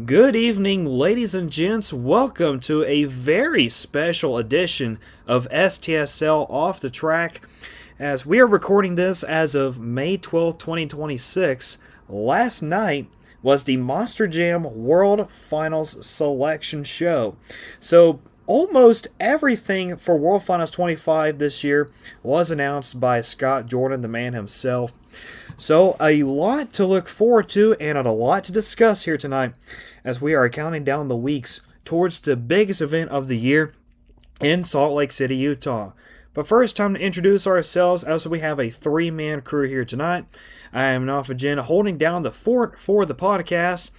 Good evening, ladies and gents. Welcome to a very special edition of STSL Off the Track. As we are recording this as of May 12th, 2026, last night was the Monster Jam World Finals Selection Show. So, almost everything for World Finals 25 this year was announced by Scott Jordan, the man himself. So, a lot to look forward to and a lot to discuss here tonight as we are counting down the weeks towards the biggest event of the year in Salt Lake City, Utah. But first, time to introduce ourselves as we have a three-man crew here tonight. I am Nafajen holding down the fort for the podcast,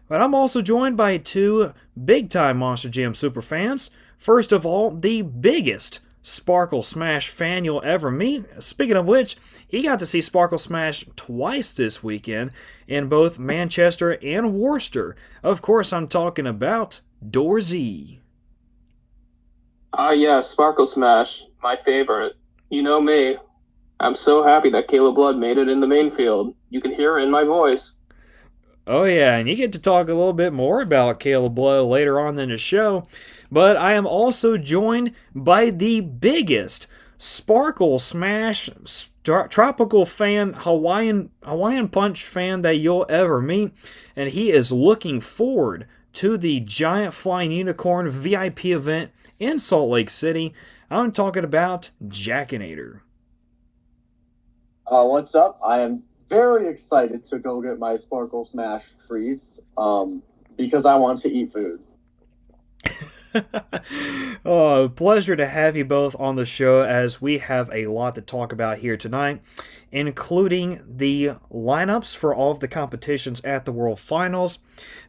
but I'm also joined by two big-time Monster Jam superfans. First of all, the biggest Sparkle Smash fan you'll ever meet. Speaking of which, he got to see Sparkle Smash twice this weekend in both Manchester and Worcester. Of course, I'm talking about Doorzy. Yeah, Sparkle Smash, my favorite. You know me. I'm so happy that Caleb Blood made it in the main field. You can hear it in my voice. Oh yeah, and you get to talk a little bit more about Caleb Blood later on in the show. But I am also joined by the biggest Sparkle Smash tropical fan, Hawaiian Punch fan that you'll ever meet, and he is looking forward to the Giant Flying Unicorn VIP event in Salt Lake City. I'm talking about Jackinator. What's up? I am very excited to go get my Sparkle Smash treats because I want to eat food. Oh, pleasure to have you both on the show as we have a lot to talk about here tonight, including the lineups for all of the competitions at the World Finals,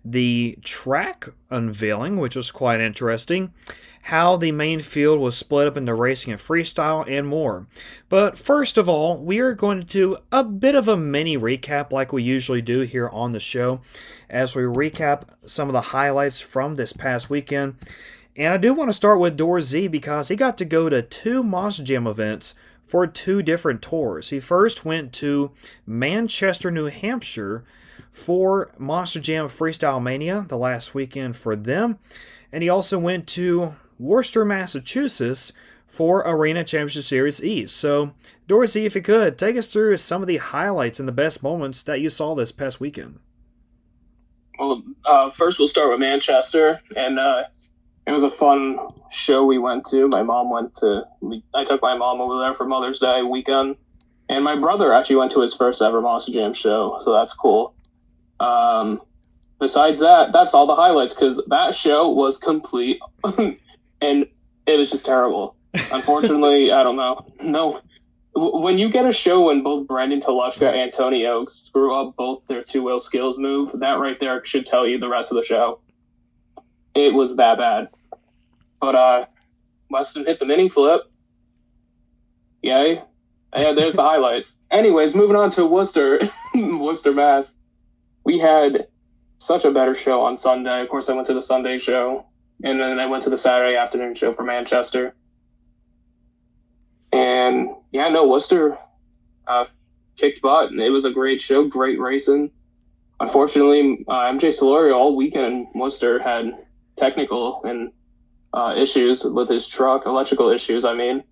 the track unveiling, which was quite interesting, how the main field was split up into racing and freestyle, and more. But first of all, we are going to do a bit of a mini recap like we usually do here on the show as we recap some of the highlights from this past weekend. And I do want to start with Doorzy because he got to go to two Monster Jam events for two different tours. He first went to Manchester, New Hampshire for Monster Jam Freestyle Mania, the last weekend for them. And he also went to Worcester, Massachusetts for Arena Championship Series East. So, Doorzy, if you could, take us through some of the highlights and the best moments that you saw this past weekend. Well, first we'll start with Manchester, and it was a fun show we went to. I took my mom over there for Mother's Day weekend, and my brother actually went to his first ever Monster Jam show, so that's cool. Besides that, that's all the highlights, because that show was complete, and it was just terrible. Unfortunately, I don't know. No, when you get a show when both Brandon Telushka and Tony Oaks screw up both their two-wheel skills move, that right there should tell you the rest of the show. It was that bad. But Weston hit the mini flip. Yay. Yeah, there's the highlights. Anyways, moving on to Worcester, Worcester, Mass. We had such a better show on Sunday. Of course, I went to the Sunday show, and then I went to the Saturday afternoon show for Manchester. And yeah, no, Worcester kicked butt, and it was a great show, great racing. Unfortunately, MJ Solorio all weekend in Worcester had technical and issues with his truck, electrical issues, I mean.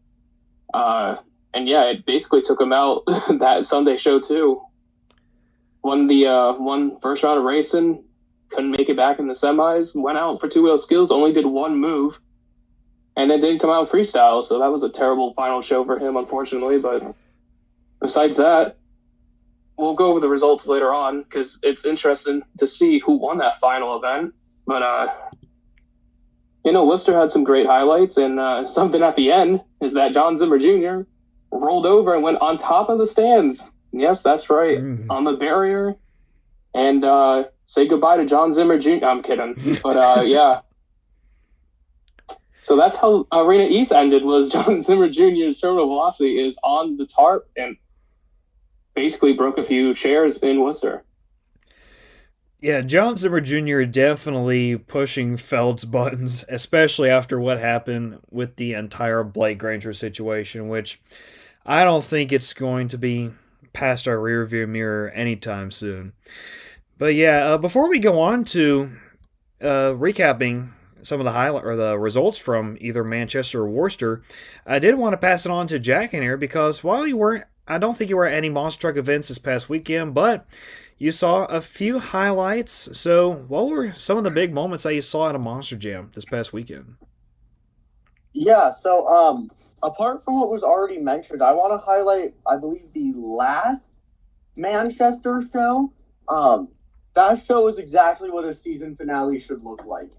And yeah, it basically took him out that Sunday show too. Won the first round of racing, couldn't make it back in the semis, went out for two-wheel skills, only did one move, and then didn't come out freestyle, so that was a terrible final show for him, unfortunately. But besides that, we'll go over the results later on, because it's interesting to see who won that final event. But Worcester had some great highlights, and something at the end is that John Zimmer Jr. rolled over and went on top of the stands. Yes, that's right, on the barrier, and say goodbye to John Zimmer Jr. I'm kidding, but yeah. So that's how Arena East ended, was John Zimmer Jr.'s terminal velocity is on the tarp and basically broke a few chairs in Worcester. Yeah, John Zimmer Jr. definitely pushing Feld's buttons, especially after what happened with the entire Blake Granger situation, which I don't think it's going to be past our rearview mirror anytime soon. But yeah, before we go on to recapping some of the highlight or the results from either Manchester or Worcester, I did want to pass it on to Jack in here because while you weren't, I don't think you were at any monster truck events this past weekend, but you saw a few highlights. So, what were some of the big moments that you saw at a Monster Jam this past weekend? Yeah, so apart from what was already mentioned, I want to highlight, I believe, the last Manchester show. That show was exactly what a season finale should look like.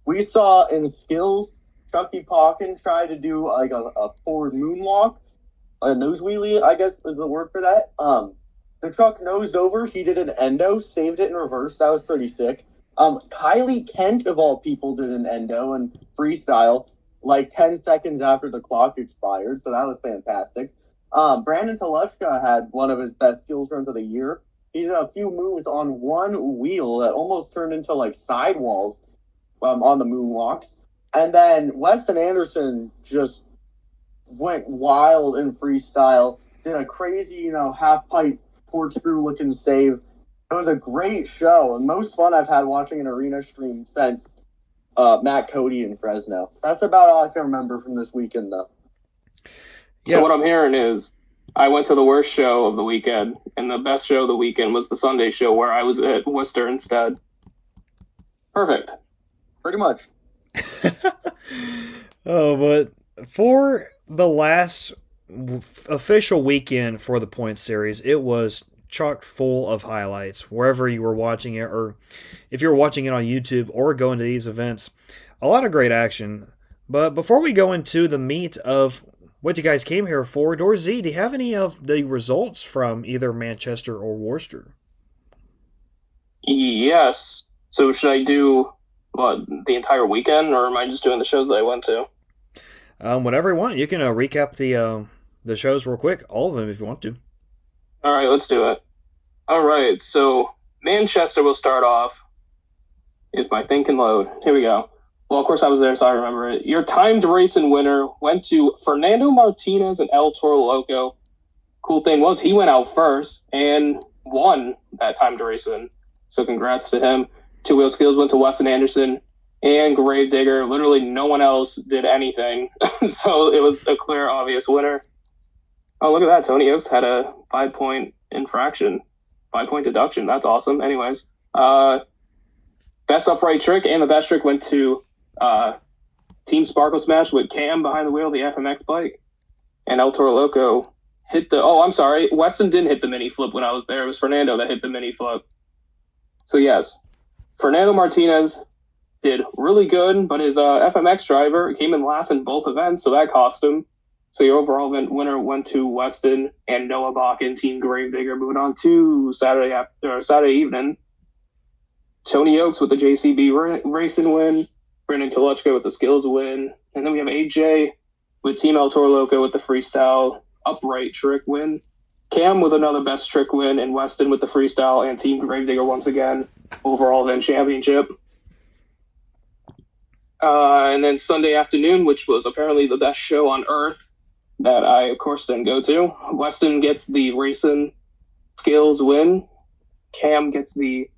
We saw in skills Chucky Pawkin try to do like a forward moonwalk, a nose wheelie, I guess is the word for that. The truck nosed over, he did an endo, saved it in reverse. That was pretty sick. Kylie Kent, of all people, did an endo and freestyle like 10 seconds after the clock expired, so that was fantastic. Brandon Teleshka had one of his best skills runs of the year. He did a few moves on one wheel that almost turned into like sidewalls on the moonwalks. And then Weston Anderson just went wild in freestyle, did a crazy, half pipe corkscrew looking save. It was a great show and most fun I've had watching an arena stream since Matt Cody in Fresno. That's about all I can remember from this weekend, though. Yeah. So what I'm hearing is I went to the worst show of the weekend, and the best show of the weekend was the Sunday show where I was at Worcester instead. Perfect. Pretty much. Oh, but for the last official weekend for the Point Series, it was chock full of highlights wherever you were watching it, or if you were watching it on YouTube or going to these events. A lot of great action. But before we go into the meat of what you guys came here for, Dorzy, do you have any of the results from either Manchester or Worcester? Yes. So should I do the entire weekend, or am I just doing the shows that I went to? Whatever you want. You can recap the shows real quick, all of them if you want to. All right, let's do it. All right, so Manchester will start off. If my thing can load. Here we go. Well, of course I was there, so I remember it. Your timed racing winner went to Fernando Martinez and El Toro Loco. Cool thing was he went out first and won that timed racing. So congrats to him. Two wheel skills went to Weston Anderson and Gravedigger. Literally no one else did anything. So it was a clear, obvious winner. Oh, look at that. Tony Oaks had a 5-point infraction. 5-point deduction. That's awesome. Anyways, best upright trick and the best trick went to Team Sparkle Smash with Cam behind the wheel, the FMX bike. And El Toro Loco hit the... Oh, I'm sorry. Weston didn't hit the mini flip when I was there. It was Fernando that hit the mini flip. So, yes. Fernando Martinez did really good, but his FMX driver came in last in both events, so that cost him. So your overall winner went to Weston and Noah Bach and Team Gravedigger. Moving on to Saturday evening. Tony Oaks with the JCB racing win. Brandon Telechko with the skills win. And then we have AJ with Team El Toro Loco with the freestyle upright trick win. Cam with another best trick win. And Weston with the freestyle and Team Gravedigger once again. Overall event championship. And then Sunday afternoon, which was apparently the best show on earth that I, of course, didn't go to. Weston gets the racing skills win. Cam gets the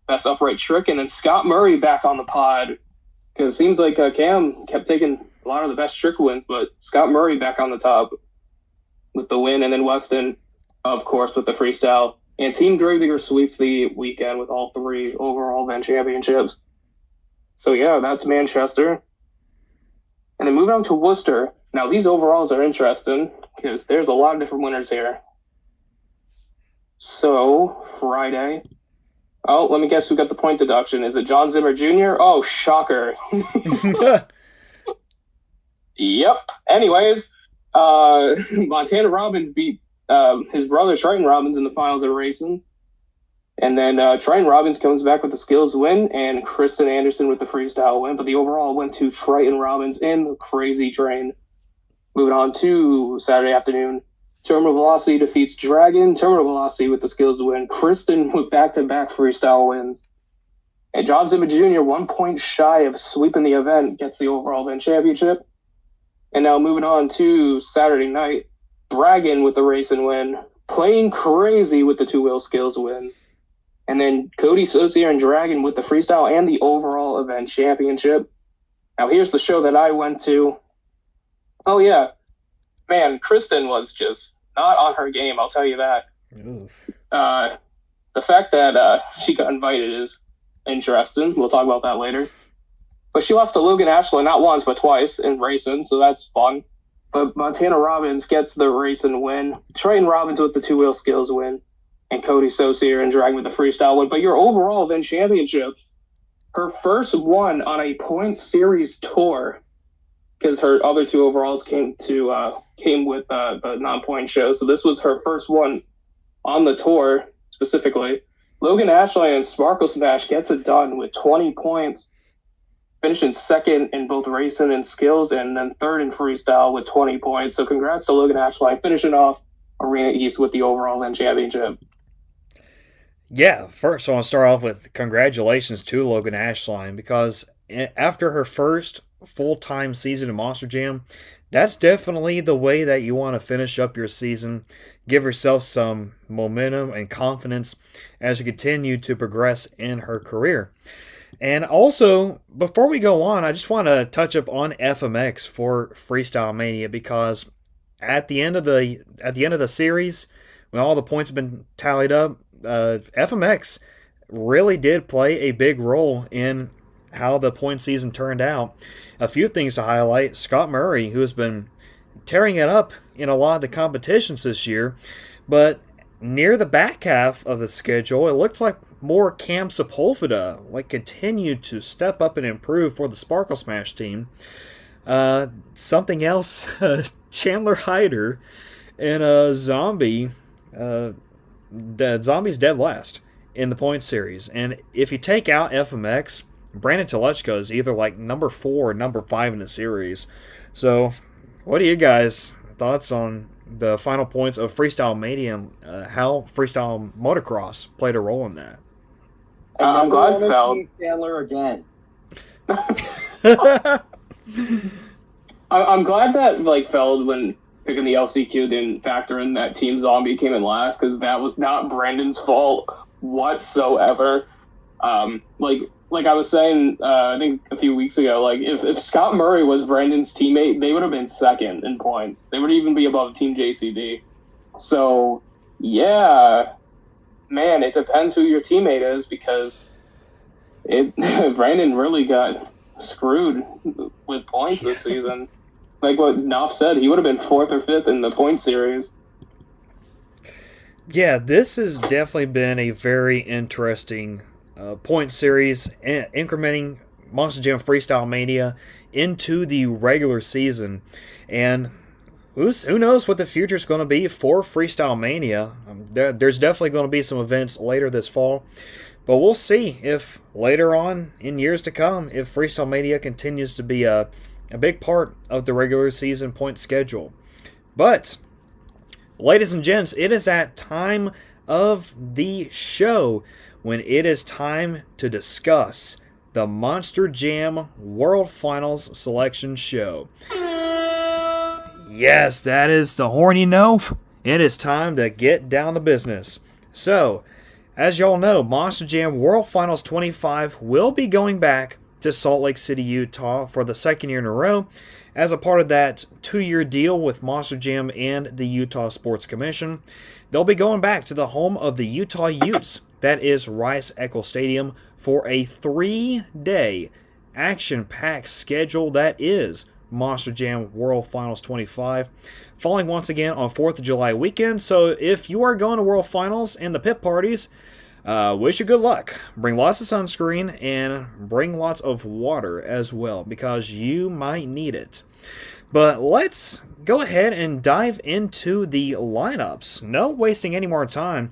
best upright trick. And then Scott Murray back on the pod. Because it seems like Cam kept taking a lot of the best trick wins, but Scott Murray back on the top with the win. And then Weston, of course, with the freestyle. And Team Gravedigger sweeps the weekend with all three overall event championships. So, yeah, that's Manchester. And then moving on to Worcester. Now, these overalls are interesting because there's a lot of different winners here. So, Friday. Oh, let me guess who got the point deduction. Is it John Zimmer Jr.? Oh, shocker. Yep. Anyways, Montana Robbins beat his brother Triton Robbins in the finals of racing. And then Triton Robbins comes back with the skills win and Kristen Anderson with the freestyle win. But the overall went to Triton Robbins in the crazy train. Moving on to Saturday afternoon. Terminal Velocity defeats Dragon. Terminal Velocity with the skills win. Kristen with back-to-back freestyle wins. And John Zimmer Jr., 1 point shy of sweeping the event, gets the overall event championship. And now moving on to Saturday night. Dragon with the racing win. Playing Crazy with the two-wheel skills win. And then Cody Saucier and Dragon with the freestyle and the overall event championship. Now, here's the show that I went to. Oh, yeah. Man, Kristen was just not on her game, I'll tell you that. Oof. The fact that she got invited is interesting. We'll talk about that later. But she lost to Logan Ashland not once, but twice in racing, so that's fun. But Montana Robbins gets the racing win. Triton Robbins with the two-wheel skills win. And Cody Saucier and Dragon with the freestyle win. But your overall event championship, her first one on a point series tour, because her other two overalls came with the non-point show. So this was her first one on the tour specifically. Logan Ashley and Sparkle Smash gets it done with 20 points, finishing second in both racing and skills, and then third in freestyle with 20 points. So congrats to Logan Ashley finishing off Arena East with the overall event championship. Yeah, first I want to start off with congratulations to Logan Ashline, because after her first full-time season in Monster Jam, that's definitely the way that you want to finish up your season. Give yourself some momentum and confidence as you continue to progress in her career. And also, before we go on, I just want to touch up on FMX for Freestyle Mania, because at the end of the series, when all the points have been tallied up, FMX really did play a big role in how the point season turned out. A few things to highlight: Scott Murray, who has been tearing it up in a lot of the competitions this year, but near the back half of the schedule, it looks like more Cam Sepulveda continued to step up and improve for the Sparkle Smash team. Something else, Chandler Hyder and Zombie. The Zombie's dead last in the point series, and if you take out FMX, Brandon Telechka is either number 4 or number 5 in the series. So, what are you guys' thoughts on the final points of Freestyle Mania and how Freestyle Motocross played a role in that? I'm glad Feld. Chandler again. I'm glad that Feld, when picking the LCQ, didn't factor in that Team Zombie came in last, because that was not Brandon's fault whatsoever. Like I was saying, I think a few weeks ago, if Scott Murray was Brandon's teammate, they would have been second in points. They would even be above Team JCD. So, yeah, man, it depends who your teammate is, because Brandon really got screwed with points this season. Like what Knopf said, he would have been 4th or 5th in the point series. Yeah, this has definitely been a very interesting point series, incrementing Monster Jam Freestyle Mania into the regular season. And who knows what the future is going to be for Freestyle Mania. There's definitely going to be some events later this fall. But we'll see if later on in years to come, if Freestyle Mania continues to be a big part of the regular season point schedule. But, ladies and gents, it is that time of the show when it is time to discuss the Monster Jam World Finals Selection Show. Yes, that is the horn you know. It is time to get down to business. So, as y'all know, Monster Jam World Finals 25 will be going back to Salt Lake City, Utah for the second year in a row as a part of that 2-year deal with Monster Jam and the Utah Sports Commission. They'll be going back to the home of the Utah Utes, that is Rice-Eccles Stadium, for a 3-day action-packed schedule that is Monster Jam World Finals 25, falling once again on 4th of July weekend. So if you are going to World Finals and the pit parties, wish you good luck. Bring lots of sunscreen and bring lots of water as well, because you might need it. But let's go ahead and dive into the lineups. No wasting any more time.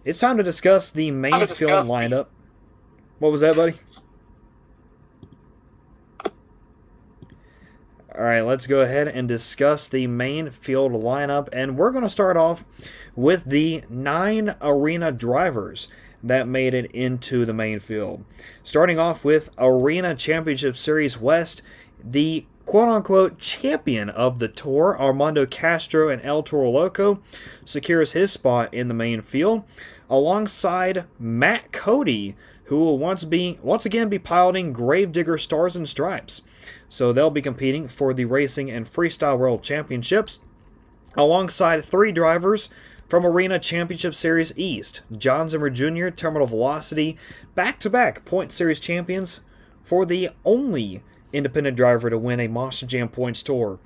It's time to discuss the main field lineup. What was that, buddy? Alright, let's go ahead and discuss the main field lineup, and we're going to start off with the 9 arena drivers that made it into the main field. Starting off with Arena Championship Series West, the quote-unquote champion of the Tour, Armando Castro and El Toro Loco, secures his spot in the main field, alongside Matt Cody, who will once again be piloting Gravedigger Stars and Stripes. So they'll be competing for the Racing and Freestyle World Championships, alongside 3 drivers from Arena Championship Series East. John Zimmer Jr., Terminal Velocity, back-to-back Point Series champions for the only independent driver to win a Monster Jam Points Tour.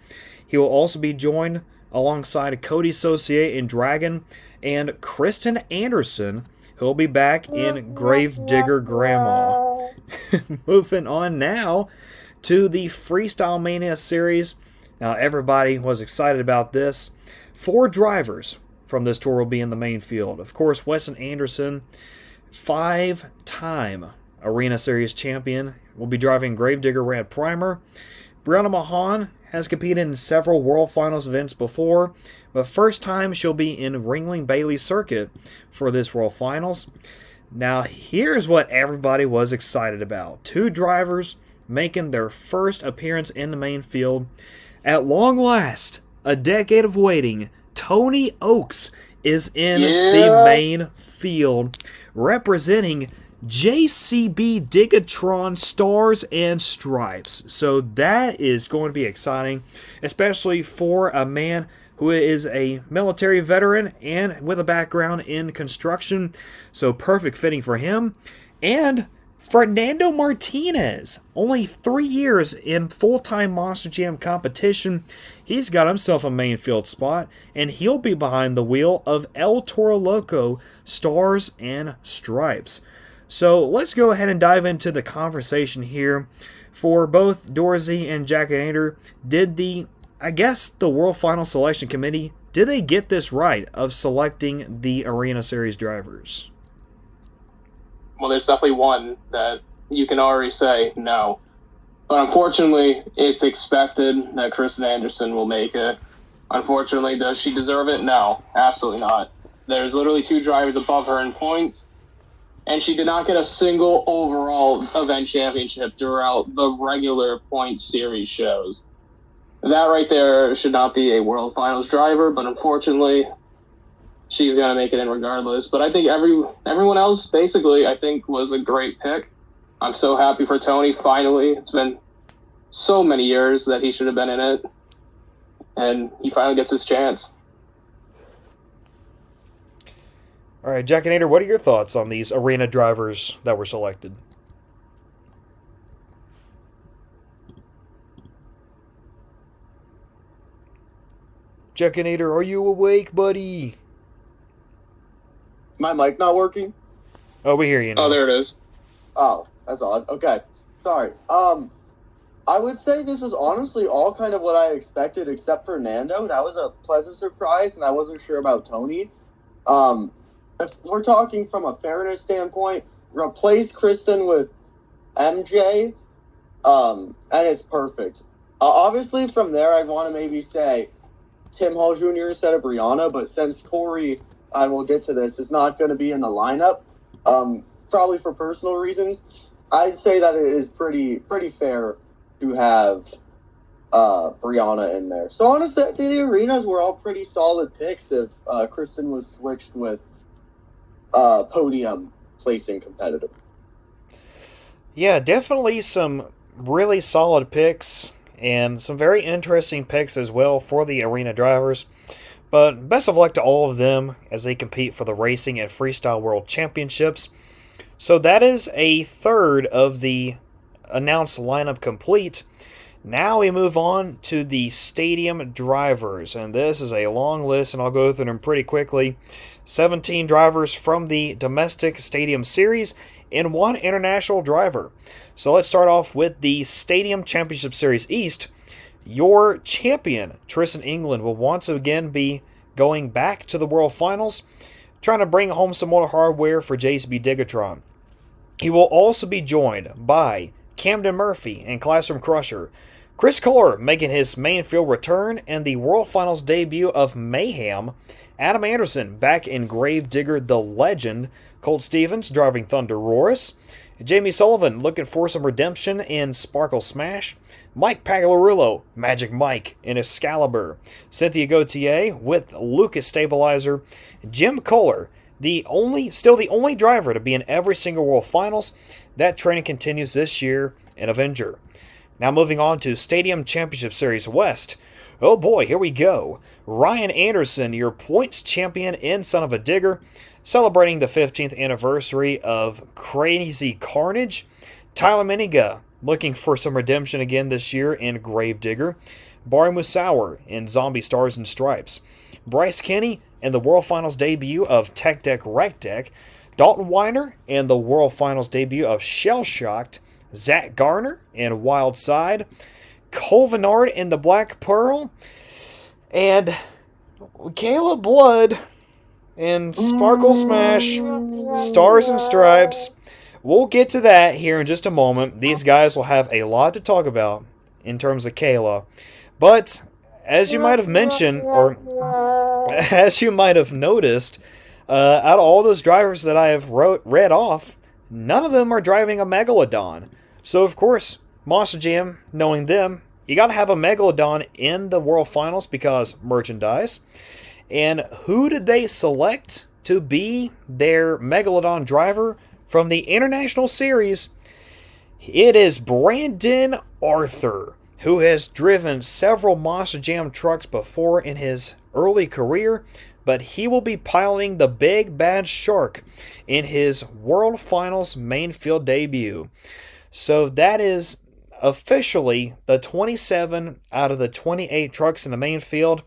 He will also be joined alongside Cody Saucier in Dragon and Kristen Anderson, who will be back in Gravedigger Grandma. Moving on now to the Freestyle Mania Series. Now, everybody was excited about this. 4 drivers from this tour will be in the main field. Of course, Weston Anderson, 5-time Arena Series champion, will be driving Gravedigger Rad Primer. Brianna Mahan has competed in several World Finals events before, but first time she'll be in Ringling Bailey Circuit for this World Finals. Now, here's what everybody was excited about. 2 drivers making their first appearance in the main field. At long last, a decade of waiting, Tony Oaks is in the main field, representing JCB Digatron Stars and Stripes. So that is going to be exciting, especially for a man who is a military veteran and with a background in construction. So perfect fitting for him. And Fernando Martinez, only 3 years in full-time Monster Jam competition. He's got himself a main field spot, and he'll be behind the wheel of El Toro Loco Stars and Stripes. So let's go ahead and dive into the conversation here. For both Dorsey and Jackinator, did the World Final Selection Committee, did they get this right of selecting the Arena Series drivers? Well, there's definitely one that you can already say no. But unfortunately, it's expected that Kristen Anderson will make it. Unfortunately, does she deserve it? No, absolutely not. There's literally 2 drivers above her in points, and she did not get a single overall event championship throughout the regular point series shows. That right there should not be a World Finals driver, but unfortunately, she's going to make it in regardless. But I think everyone else, basically, I think was a great pick. I'm so happy for Tony, finally. It's been so many years that he should have been in it, and he finally gets his chance. All right, Jackinator, what are your thoughts on these Arena drivers that were selected? Jackinator, are you awake, buddy? My mic not working? Oh, we hear you now. Oh, there it is. Oh, that's odd. Okay. Sorry. I would say this is honestly all kind of what I expected except for Nando. That was a pleasant surprise, and I wasn't sure about Tony. If we're talking from a fairness standpoint, replace Kristen with MJ, and it's perfect. Obviously, from there, I'd want to maybe say Tim Hall Jr. instead of Brianna, but since Corey, and we'll get to this, is not going to be in the lineup, probably for personal reasons, I'd say that it is pretty fair to have Brianna in there. So honestly, the arenas were all pretty solid picks if Kristen was switched with podium placing competitor. Yeah, definitely some really solid picks and some very interesting picks as well for the Arena drivers. But best of luck to all of them as they compete for the Racing and Freestyle World Championships. So that is a third of the announced lineup complete. Now we move on to the stadium drivers, and this is a long list, and I'll go through them pretty quickly. 17 drivers from the domestic stadium series and 1 international driver. So let's start off with the Stadium Championship Series East. Your champion, Tristan England, will once again be going back to the World Finals, trying to bring home some more hardware for JCB Digatron. He will also be joined by Camden Murphy and Classroom Crusher. Chris Kohler making his main field return and the World Finals debut of Mayhem. Adam Anderson back in Gravedigger the Legend Colt Stevens driving Thunder Roars. Jamie Sullivan looking for some redemption in Sparkle Smash. Mike Pagliarulo, Magic Mike in Excalibur. Cynthia Gautier with Lucas Stabilizer. Jim Kohler, still the only driver to be in every single World Finals. That training continues this year in Avenger. Now moving on to Stadium Championship Series West. Oh boy, here we go. Ryan Anderson, your points champion in Son of a Digger, celebrating the 15th anniversary of Crazy Carnage. Tyler Miniga, looking for some redemption again this year in Gravedigger. Barry Musauer in Zombie Stars and Stripes. Bryce Kenny in the World Finals debut of Tech Deck Rec Deck. Dalton Weiner in the World Finals debut of Shell Shocked. Zach Garner in Wild Side. Cole Vennard in the Black Pearl. And Caleb Blood in Sparkle Smash, Stars and Stripes. We'll get to that here in just a moment. These guys will have a lot to talk about in terms of Kayla. But as you might have mentioned, or as you might have noticed, out of all those drivers that I have read off, none of them are driving a Megalodon. So of course, Monster Jam, knowing them, you got to have a Megalodon in the World Finals because merchandise. And who did they select to be their Megalodon driver from the International Series? It is Brandon Arthur, who has driven several Monster Jam trucks before in his early career, but he will be piloting the Big Bad Shark in his World Finals main field debut. So that is officially the 27 out of the 28 trucks in the main field.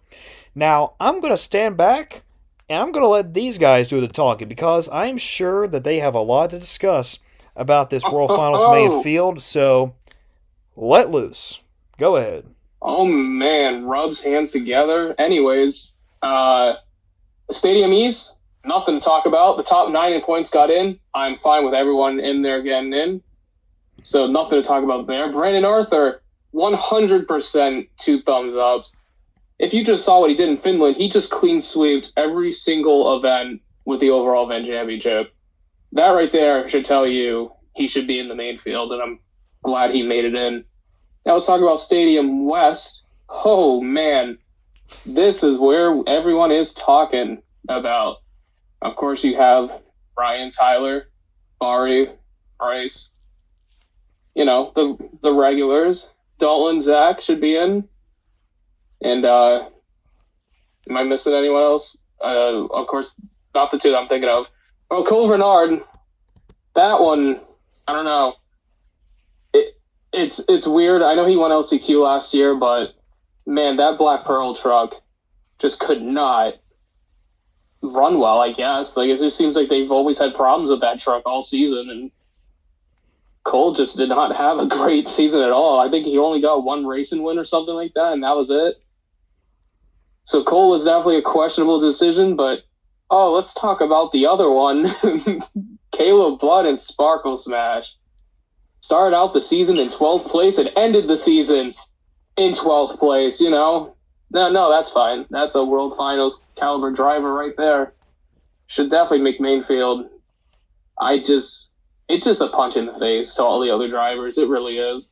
Now, I'm going to stand back and I'm going to let these guys do the talking because I'm sure that they have a lot to discuss about this World Finals main field. So, let loose. Go ahead. Oh, man. Rubs hands together. Anyways, Stadium East, nothing to talk about. The top 9 in points got in. I'm fine with everyone in there getting in. So nothing to talk about there. Brandon Arthur, 100% 2 thumbs ups. If you just saw what he did in Finland, he just clean sweeped every single event with the overall event championship. That right there should tell you he should be in the main field, and I'm glad he made it in. Now let's talk about Stadium West. Oh, man. This is where everyone is talking about. Of course, you have Ryan, Tyler, Bari, Bryce. You know, the regulars. Dalton, Zach should be in. And am I missing anyone else? Of course, not the 2 that I'm thinking of. Oh, Cole Vennard. That one, I don't know. It's weird. I know he won LCQ last year, but man, that Black Pearl truck just could not run well, I guess. Like, it just seems like they've always had problems with that truck all season, and Cole just did not have a great season at all. I think he only got 1 racing win or something like that, and that was it. So Cole was definitely a questionable decision, but let's talk about the other one. Caleb Blood and Sparkle Smash. Started out the season in 12th place and ended the season in 12th place, you know. No, that's fine. That's a World Finals caliber driver right there. Should definitely make main field. It's just a punch in the face to all the other drivers. It really is.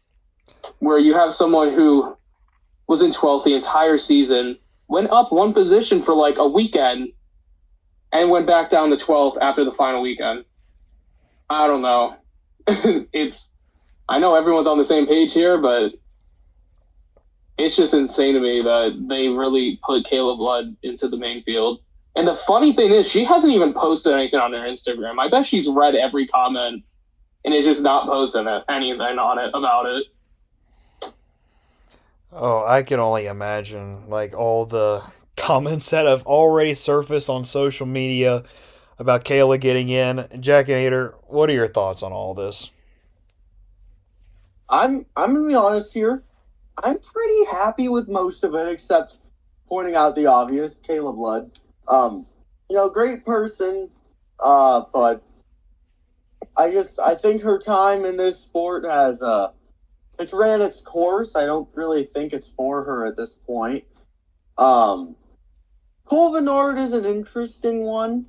Where you have someone who was in 12th the entire season, went up 1 position for like a weekend, and went back down to 12th after the final weekend. I don't know. I know everyone's on the same page here, but it's just insane to me that they really put Caleb Blood into the main field. And the funny thing is, she hasn't even posted anything on their Instagram. I bet she's read every comment and is just not posting anything on it about it. Oh, I can only imagine, like, all the comments that have already surfaced on social media about Kayla getting in. Jack and Ader, what are your thoughts on all this? I'm gonna be honest here. I'm pretty happy with most of it, except pointing out the obvious, Caleb Blood. Great person, but I think her time in this sport has it's ran its course. I don't really think it's for her at this point. Cole Vennard is an interesting one.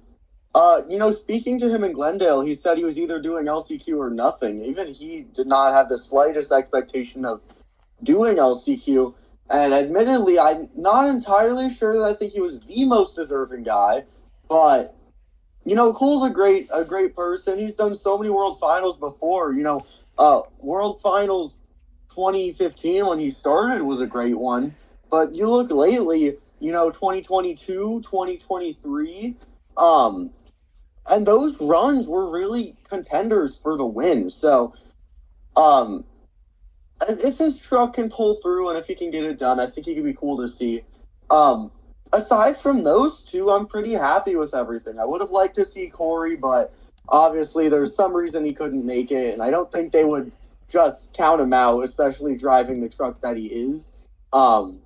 Speaking to him in Glendale, he said he was either doing LCQ or nothing. Even he did not have the slightest expectation of doing LCQ. And admittedly, I'm not entirely sure that I think he was the most deserving guy, but Cole's a great person. He's done so many World Finals before. World Finals 2015 when he started was a great one, but you look lately, 2022, 2023, and those runs were really contenders for the win. So, if his truck can pull through and if he can get it done, I think he could be cool to see. Aside from those two, I'm pretty happy with everything. I would have liked to see Corey, but obviously there's some reason he couldn't make it, and I don't think they would just count him out, especially driving the truck that he is. So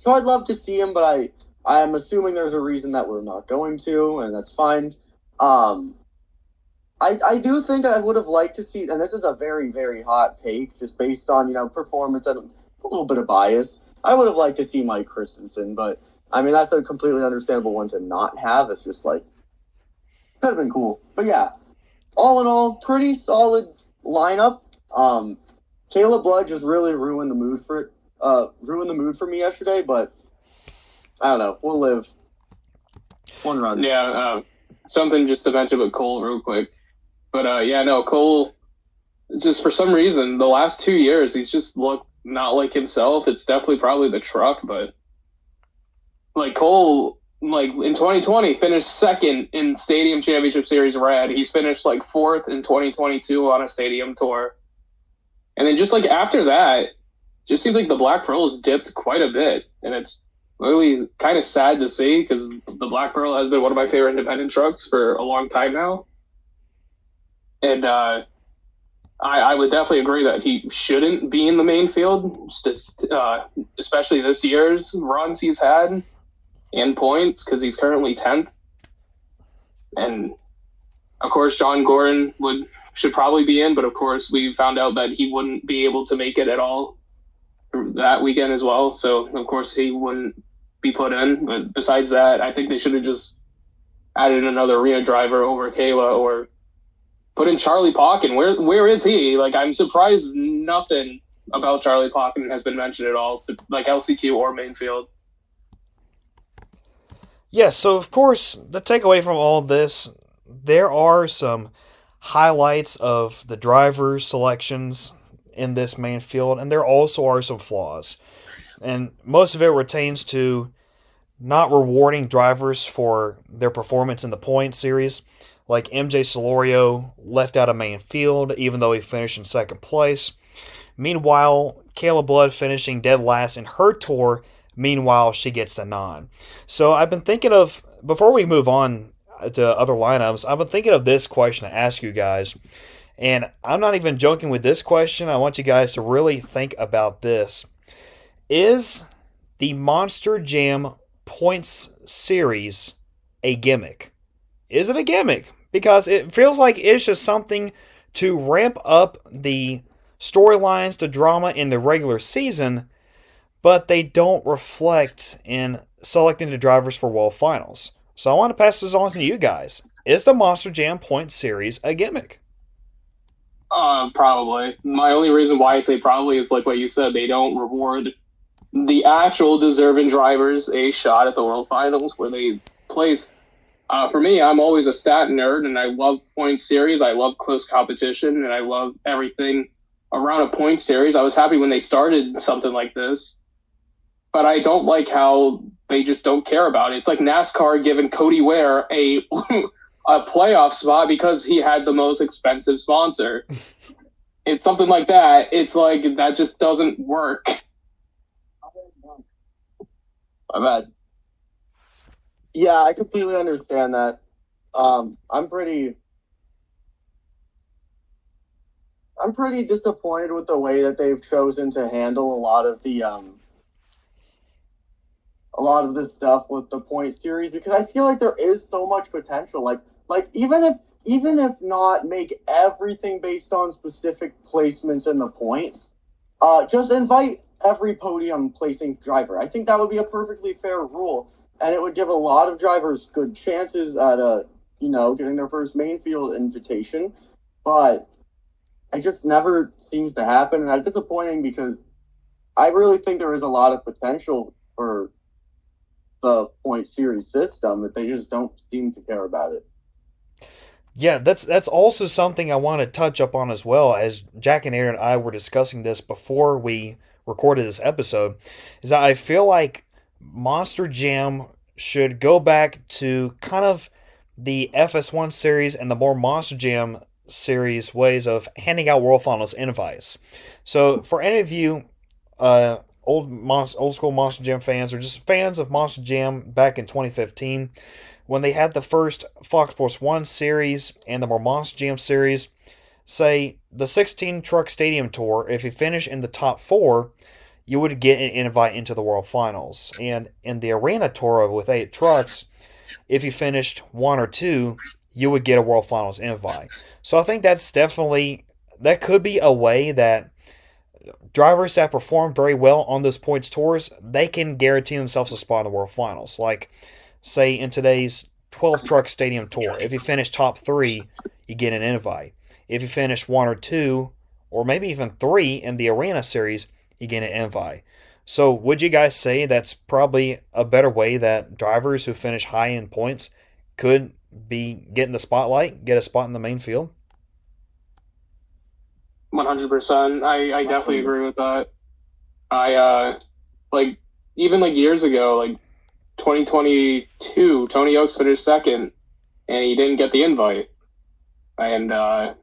I'd love to see him, but I'm assuming there's a reason that we're not going to, and that's fine. I do think I would have liked to see, and this is a very, very hot take, just based on, performance and a little bit of bias. I would have liked to see Mike Christensen, but, that's a completely understandable one to not have. It's just like, could have been cool. But yeah, all in all, pretty solid lineup. Caleb Blood just really ruined the mood for me yesterday, but I don't know. We'll live. One run. Yeah, something just to mention about Cole real quick. But Cole, just for some reason, the last 2 years, he's just looked not like himself. It's definitely probably the truck, but like Cole, like in 2020, finished second in Stadium Championship Series Red. He's finished like fourth in 2022 on a stadium tour. And then just like after that, just seems like the Black Pearl has dipped quite a bit. And it's really kind of sad to see because the Black Pearl has been one of my favorite independent trucks for a long time now. And I would definitely agree that he shouldn't be in the main field, especially this year's runs he's had in points because he's currently 10th. And, of course, John Gordon should probably be in, but, of course, we found out that he wouldn't be able to make it at all that weekend as well. So, of course, he wouldn't be put in. But besides that, I think they should have just added another arena driver over Kayla or put in Charlie Pauken. Where is he? Like, I'm surprised nothing about Charlie Pauken has been mentioned at all, like LCQ or main field. Yes, so of course, the takeaway from all of this, there are some highlights of the driver selections in this main field, and there also are some flaws. And most of it pertains to not rewarding drivers for their performance in the point series. Like MJ Solorio left out of main field, even though he finished in second place. Meanwhile, Kayla Blood finishing dead last in her tour. Meanwhile, she gets the nod. So I've been thinking of, before we move on to other lineups, I've been thinking of this question to ask you guys. And I'm not even joking with this question. I want you guys to really think about this. Is the Monster Jam points series a gimmick? Is it a gimmick? Because it feels like it's just something to ramp up the storylines, the drama in the regular season, but they don't reflect in selecting the drivers for World Finals. So I want to pass this on to you guys. Is the Monster Jam Points Series a gimmick? Probably. My only reason why I say probably is like what you said, they don't reward the actual deserving drivers a shot at the World Finals where they place. For me, I'm always a stat nerd, and I love points series. I love close competition, and I love everything around a point series. I was happy when they started something like this, but I don't like how they just don't care about it. It's like NASCAR giving Cody Ware a playoff spot because he had the most expensive sponsor. It's something like that. It's like that just doesn't work. My bad. Yeah, I completely understand that. I'm pretty disappointed with the way that they've chosen to handle a lot of the stuff with the point series, because I feel like there is so much potential. Like even if not make everything based on specific placements in the points, just invite every podium placing driver. I think that would be a perfectly fair rule. And it would give a lot of drivers good chances at getting their first main field invitation, but it just never seems to happen, and that's disappointing because I really think there is a lot of potential for the point series system that they just don't seem to care about it. Yeah, that's also something I want to touch up on as well. As Jack and Aaron and I were discussing this before we recorded this episode, is that I feel like Monster Jam should go back to kind of the FS1 series and the more Monster Jam series ways of handing out World Finals invites. So for any of you old school Monster Jam fans or just fans of Monster Jam back in 2015, when they had the first Fox Sports 1 series and the more Monster Jam series, say the 16 Truck Stadium Tour, if you finish in the top 4, you would get an invite into the World Finals. And in the Arena Tour with 8 trucks, if you finished 1 or 2, you would get a World Finals invite. So I think that could be a way that drivers that perform very well on those points tours, they can guarantee themselves a spot in the World Finals. Like, say, in today's 12 Truck Stadium Tour, if you finish top 3, you get an invite. If you finish 1 or 2, or maybe even 3 in the Arena Series, you get an invite. So would you guys say that's probably a better way that drivers who finish high in points could be getting the spotlight, get a spot in the main field? 100%. I definitely agree with that. I even years ago, 2022, Tony Oaks finished second, and he didn't get the invite, and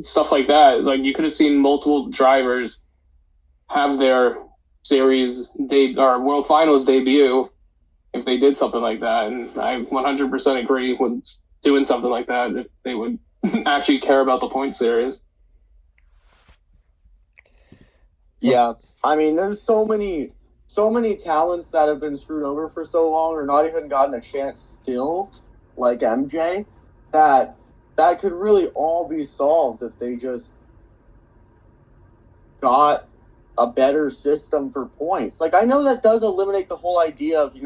stuff like that. You could have seen multiple drivers have their series or World Finals debut if they did something like that, and I 100% agree with doing something like that if they would actually care about the point series. Yeah, I mean, there's so many talents that have been screwed over for so long or not even gotten a chance still, like MJ, that could really all be solved if they just got a better system for points. I know that does eliminate the whole idea of,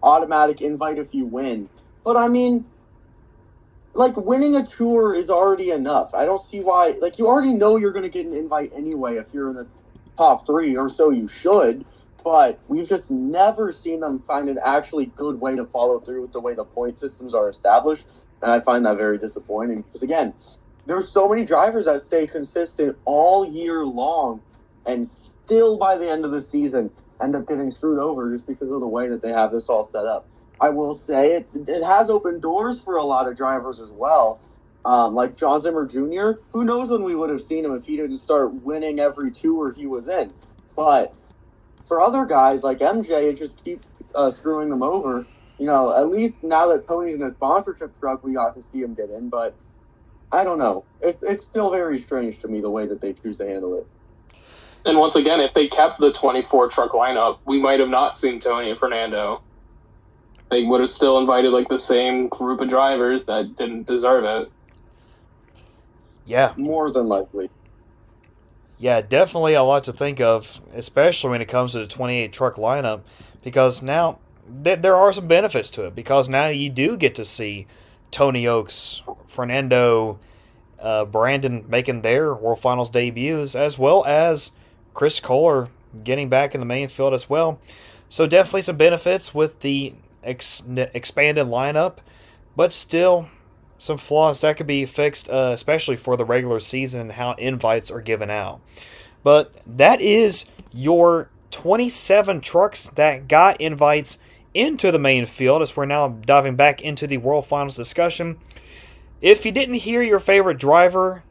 automatic invite if you win. But I mean, winning a tour is already enough. I don't see why, you already know you're going to get an invite anyway if you're in the top 3, or so you should, but we've just never seen them find an actually good way to follow through with the way the point systems are established, and I find that very disappointing because, again, there's so many drivers that stay consistent all year long and still by the end of the season end up getting screwed over just because of the way that they have this all set up. I will say it has opened doors for a lot of drivers as well. Like John Zimmer Jr., who knows when we would have seen him if he didn't start winning every tour he was in. But for other guys like MJ, it just keeps screwing them over. At least now that Tony's in a sponsorship truck, we got to see him get in. But I don't know. It's still very strange to me the way that they choose to handle it. And once again, if they kept the 24 truck lineup, we might have not seen Tony and Fernando. They would have still invited the same group of drivers that didn't deserve it. Yeah. More than likely. Yeah, definitely a lot to think of, especially when it comes to the 28 truck lineup, because now there are some benefits to it, because now you do get to see Tony Oaks, Fernando, Brandon making their World Finals debuts, as well as Chris Kohler getting back in the main field as well. So definitely some benefits with the expanded lineup, but still some flaws that could be fixed, especially for the regular season and how invites are given out. But that is your 27 trucks that got invites into the main field, as we're now diving back into the World Finals discussion. If you didn't hear your favorite driver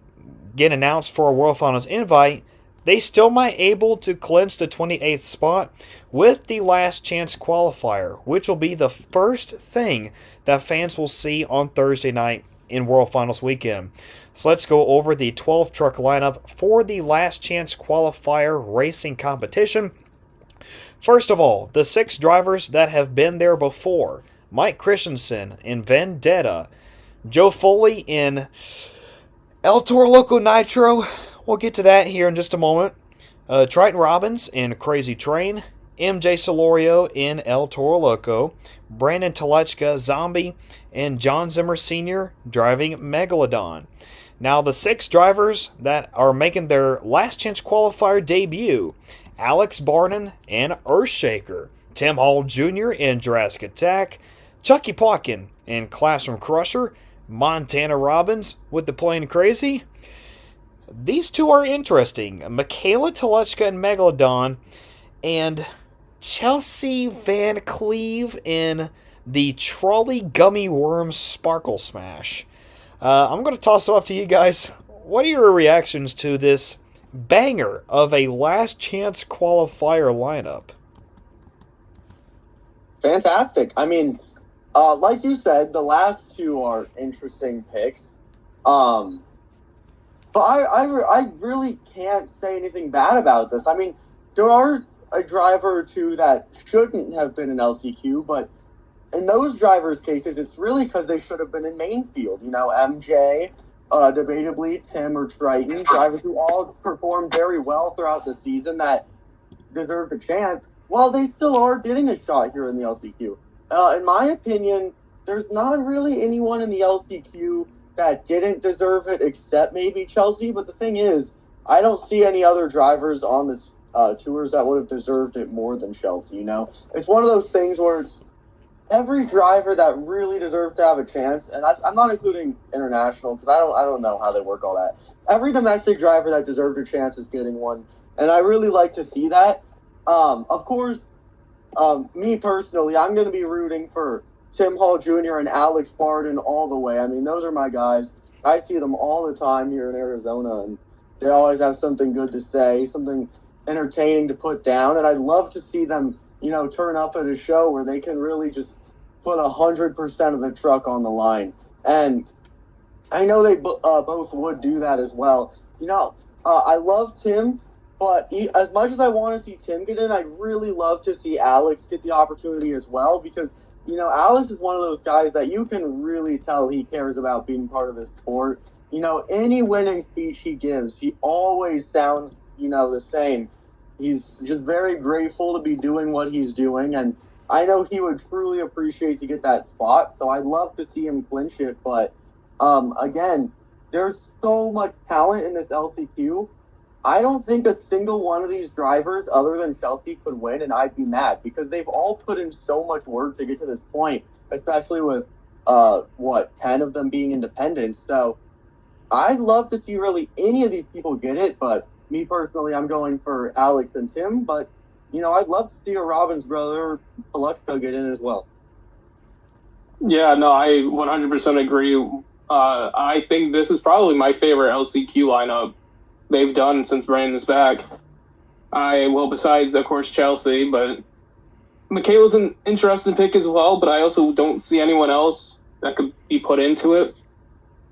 get announced for a World Finals invite, they still might able to clinch the 28th spot with the last chance qualifier, which will be the first thing that fans will see on Thursday night in World Finals weekend. So let's go over the 12 truck lineup for the last chance qualifier racing competition. First of all, the 6 drivers that have been there before: Mike Christensen in Vendetta, Joe Foley in El Toro Loco Nitro. We'll get to that here in just a moment. Triton Robbins in Crazy Train, MJ Solorio in El Toro Loco, Brandon Telechka Zombie, and John Zimmer Sr. driving Megalodon. Now, the 6 drivers that are making their last chance qualifier debut: Alex Barden in Earthshaker, Tim Hall Jr. in Jurassic Attack, Chucky Plotkin in Classroom Crusher, Montana Robbins with the Plane Crazy. These 2 are interesting: Michaela Telechka in Megalodon, and Chelsea Van Cleve in the Trolley Gummy Worms Sparkle Smash. I'm going to toss it off to you guys. What are your reactions to this banger of a last chance qualifier lineup? Fantastic. I mean, like you said, the last 2 are interesting picks. But I really can't say anything bad about this. I mean, there are a driver or 2 that shouldn't have been in LCQ, but in those drivers' cases, it's really because they should have been in main field. You know, MJ, debatably Tim or Triton, drivers who all performed very well throughout the season that deserved a chance. Well, they still are getting a shot here in the LCQ. In my opinion, there's not really anyone in the LCQ that didn't deserve it except maybe Chelsea. But the thing is, I don't see any other drivers on this tours that would have deserved it more than Chelsea. You know, it's one of those things where it's every driver that really deserves to have a chance, and I'm not including international because I don't know how they work all that. Every domestic driver that deserved a chance is getting one, and I really like to see that. Of course, me personally, I'm going to be rooting for Tim Hall Jr. and Alex Barden all the way. I mean, those are my guys. I see them all the time here in Arizona, and they always have something good to say, something entertaining to put down, and I'd love to see them, you know, turn up at a show where they can really just put 100% of the truck on the line. And I know they both would do that as well. You know, I love Tim, but as much as I want to see Tim get in, I'd really love to see Alex get the opportunity as well, because, you know, Alex is one of those guys that you can really tell he cares about being part of this sport. You know, any winning speech he gives, he always sounds, you know, the same. He's just very grateful to be doing what he's doing, and I know he would truly appreciate to get that spot, so I'd love to see him clinch it. But, again, there's so much talent in this LCQ. I don't think a single one of these drivers, other than Chelsea, could win, and I'd be mad, because they've all put in so much work to get to this point, especially with, 10 of them being independent. So I'd love to see really any of these people get it, but me personally, I'm going for Alex and Tim, but, you know, I'd love to see a Robbins brother, Telechka, get in as well. Yeah, no, I 100% agree. I think this is probably my favorite LCQ lineup they've done since Brandon's back. Besides, of course, Chelsea, but Michaela's an interesting pick as well, but I also don't see anyone else that could be put into it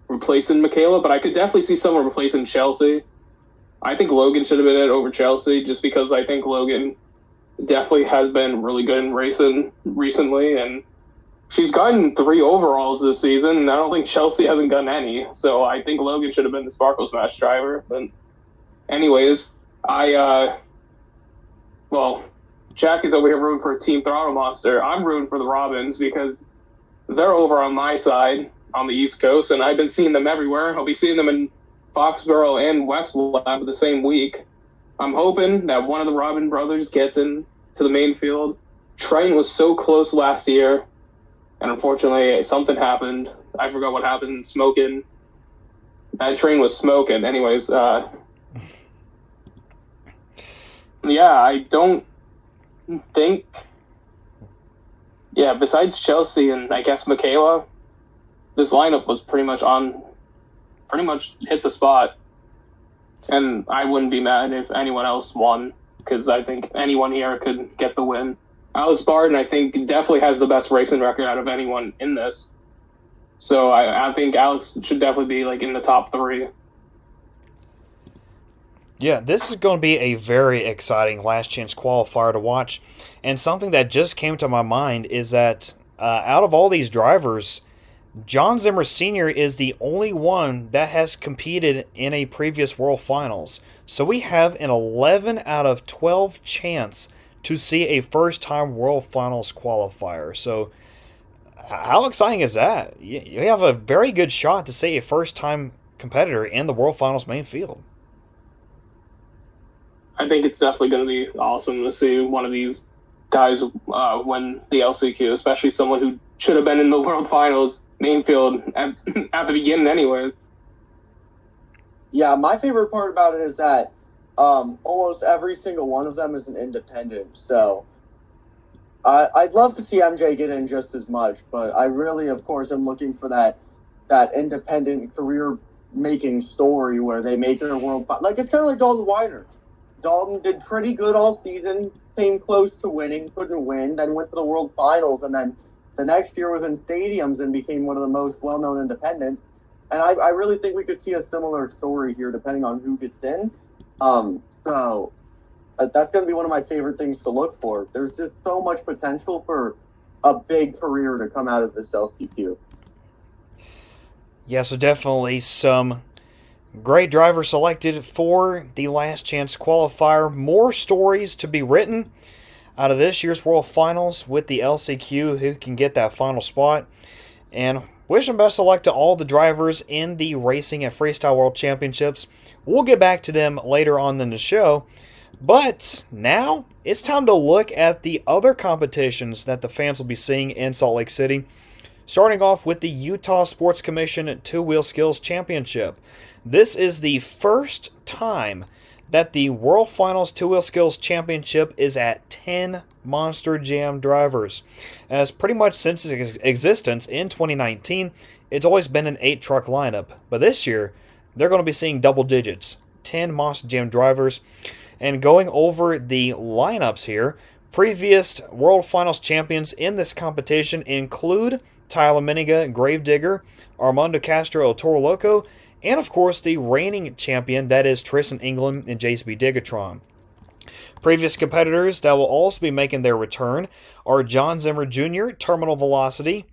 replacing Michaela, but I could definitely see someone replacing Chelsea. I think Logan should have been it over Chelsea, just because I think Logan definitely has been really good in racing recently, and she's gotten 3 overalls this season, and I don't think Chelsea hasn't gotten any, so I think Logan should have been the Sparkle Smash driver. But anyways, Jack is over here rooting for Team Throttle Monster. I'm rooting for the Robins because they're over on my side on the East Coast, and I've been seeing them everywhere. I'll be seeing them in Foxborough and West Lab the same week. I'm hoping that one of the Robin brothers gets in to the main field. Triton was so close last year, and unfortunately something happened. I forgot what happened. Smoking. That train was smoking. Anyways, I don't think. Yeah, besides Chelsea and I guess Michaela, this lineup was pretty much hit the spot. And I wouldn't be mad if anyone else won, because I think anyone here could get the win. Alex Barden, I think, definitely has the best racing record out of anyone in this. So I think Alex should definitely be in the top 3. Yeah, this is going to be a very exciting last chance qualifier to watch. And something that just came to my mind is that out of all these drivers, John Zimmer Sr. is the only one that has competed in a previous World Finals. So we have an 11 out of 12 chance to see a first-time World Finals qualifier. So, how exciting is that? You have a very good shot to see a first-time competitor in the World Finals main field. I think it's definitely going to be awesome to see one of these guys win the LCQ, especially someone who should have been in the World Finals main field at the beginning anyways. Yeah, my favorite part about it is that almost every single one of them is an independent. So I'd love to see MJ get in just as much, but I really, of course, am looking for that independent career-making story where they make it a world. Like, it's kind of like Dalton Weiner. Dalton did pretty good all season, came close to winning, couldn't win, then went to the World Finals, and then the next year was in stadiums and became one of the most well-known independents. And I really think we could see a similar story here, depending on who gets in. So that's going to be one of my favorite things to look for. There's just so much potential for a big career to come out of this LCQ. Yeah, so definitely some great drivers selected for the last chance qualifier. More stories to be written out of this year's World Finals with the LCQ, who can get that final spot. And wish them best of luck to all the drivers in the Racing and Freestyle World Championships. We'll get back to them later on in the show. But now it's time to look at the other competitions that the fans will be seeing in Salt Lake City. Starting off with the Utah Sports Commission Two-Wheel Skills Championship. This is the first time that the World Finals Two-Wheel Skills Championship is at 10 Monster Jam drivers. As pretty much since its existence in 2019, it's always been an 8-truck lineup. But this year, they're going to be seeing double digits, 10 Monster Jam drivers. And going over the lineups here, previous World Finals champions in this competition include Tyler Miniga, Gravedigger, Armando Castro, El Toro Loco, and of course the reigning champion, that is Tristan England and JCB Digatron. Previous competitors that will also be making their return are John Zimmer Jr., Terminal Velocity,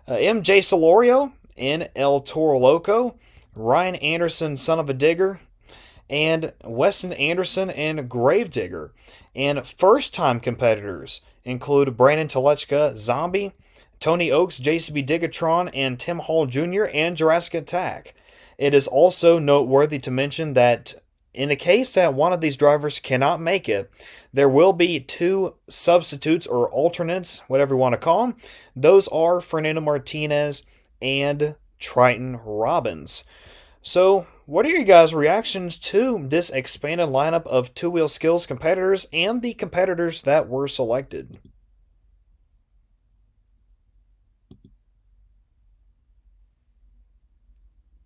MJ Solorio in El Toro Loco, Ryan Anderson, Son of a Digger, and Weston Anderson and Gravedigger. And first-time competitors include Brandon Telechka, Zombie, Tony Oaks, JCB Digatron, and Tim Hall Jr., and Jurassic Attack. It is also noteworthy to mention that in the case that one of these drivers cannot make it, there will be 2 substitutes or alternates, whatever you want to call them. Those are Fernando Martinez and Triton Robbins. So, what are your guys' reactions to this expanded lineup of two-wheel skills competitors and the competitors that were selected?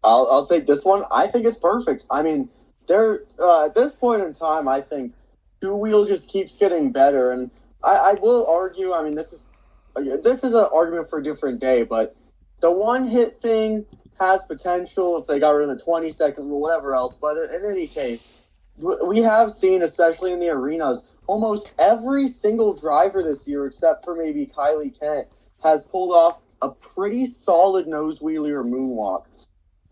I'll take this one. I think it's perfect. I mean, at this point in time, I think two-wheel just keeps getting better. And I will argue, I mean, this is an argument for a different day, but the one-hit thing has potential if they got rid of the 20-second rule, whatever else. But in any case, we have seen, especially in the arenas, almost every single driver this year, except for maybe Kylie Kent, has pulled off a pretty solid nose wheelie or moonwalk.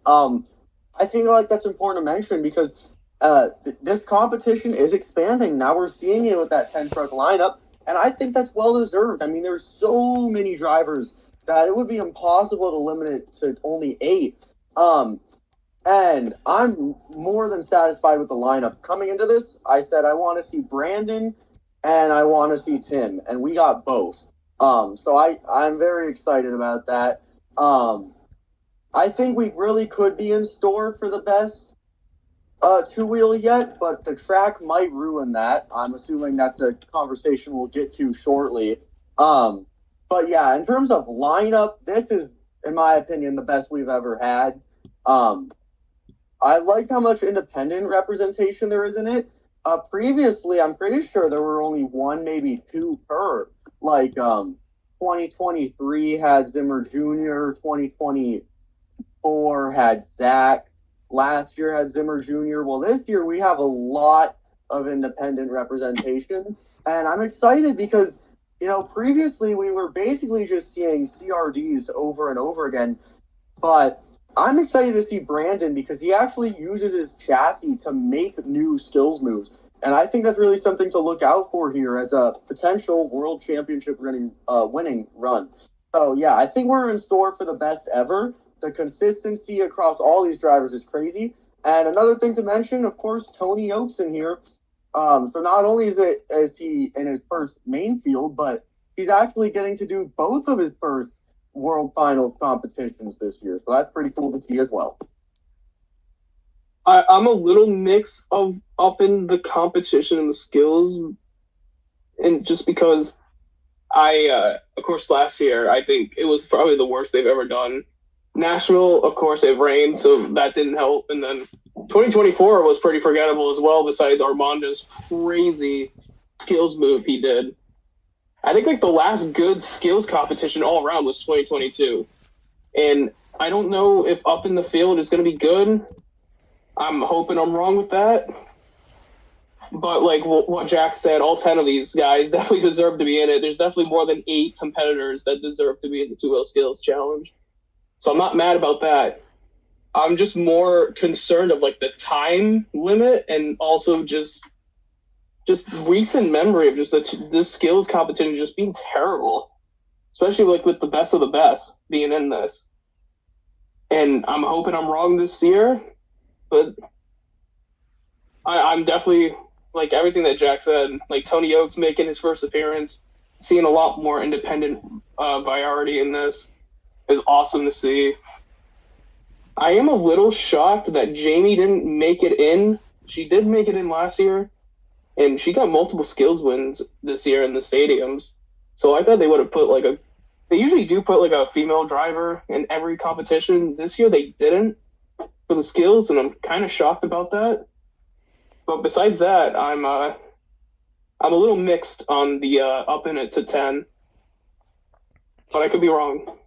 I think like that's important to mention because this competition is expanding. Now we're seeing it with that 10-truck lineup, and I think that's well-deserved. I mean, there's so many drivers that it would be impossible to limit it to only 8. And I'm more than satisfied with the lineup. Coming into this, I said I want to see Brandon and I want to see Tim, and we got both. So I'm very excited about that. I think we really could be in store for the best two-wheel yet, but the track might ruin that. I'm assuming that's a conversation we'll get to shortly. But yeah, in terms of lineup, this is, in my opinion, the best we've ever had. I like how much independent representation there is in it. Previously, I'm pretty sure there were only 1, maybe 2 per. Like, 2023 had Zimmer Jr., 2024 had Zach, last year had Zimmer Jr. Well, this year we have a lot of independent representation, and I'm excited because, you know, previously we were basically just seeing CRDs over and over again, but I'm excited to see Brandon because he actually uses his chassis to make new skills moves. And I think that's really something to look out for here as a potential world championship winning run. So, yeah, I think we're in store for the best ever. The consistency across all these drivers is crazy. And another thing to mention, of course, Tony Oaks in here. So not only is he in his first main field, but he's actually getting to do both of his first World Finals competitions this year. So that's pretty cool to see as well. I'm a little mix of up in the competition and the skills, and just because of course, last year I think it was probably the worst they've ever done. Nashville, of course, it rained, so that didn't help, and then 2024 was pretty forgettable as well. Besides Armando's crazy skills move he did, I think like the last good skills competition all around was 2022, and I don't know if up in the field is going to be good. I'm hoping I'm wrong with that. But like what Jack said, all 10 of these guys definitely deserve to be in it. There's definitely more than 8 competitors that deserve to be in the 2-wheel skills challenge. So I'm not mad about that. I'm just more concerned of like the time limit and also just recent memory of just this skills competition just being terrible, especially like with the best of the best being in this. And I'm hoping I'm wrong this year. But I'm definitely, like everything that Jack said, like Tony Oaks making his first appearance, seeing a lot more independent variety in this is awesome to see. I am a little shocked that Jamie didn't make it in. She did make it in last year, and she got multiple skills wins this year in the stadiums. So I thought they would have put they usually do put like a female driver in every competition. This year they didn't for the skills, and I'm kind of shocked about that. But besides that, I'm a little mixed on the up in it to 10, but I could be wrong.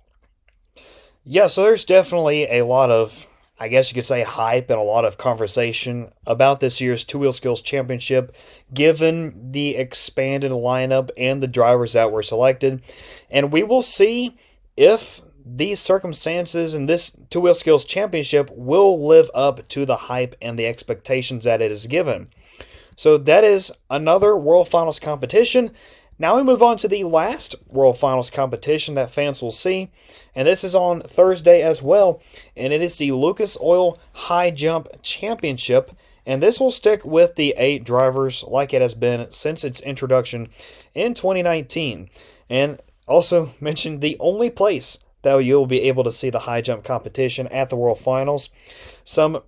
Yeah, so there's definitely a lot of, I guess you could say, hype and a lot of conversation about this year's 2-Wheel Skills Championship, given the expanded lineup and the drivers that were selected. And we will see if these circumstances and this 2-Wheel Skills Championship will live up to the hype and the expectations that it is given. So that is another World Finals competition. Now we move on to the last World Finals competition that fans will see, and this is on Thursday as well, and it is the Lucas Oil High Jump Championship, and this will stick with the 8 drivers like it has been since its introduction in 2019. And also mentioned the only place that you'll be able to see the high jump competition at the World Finals. Some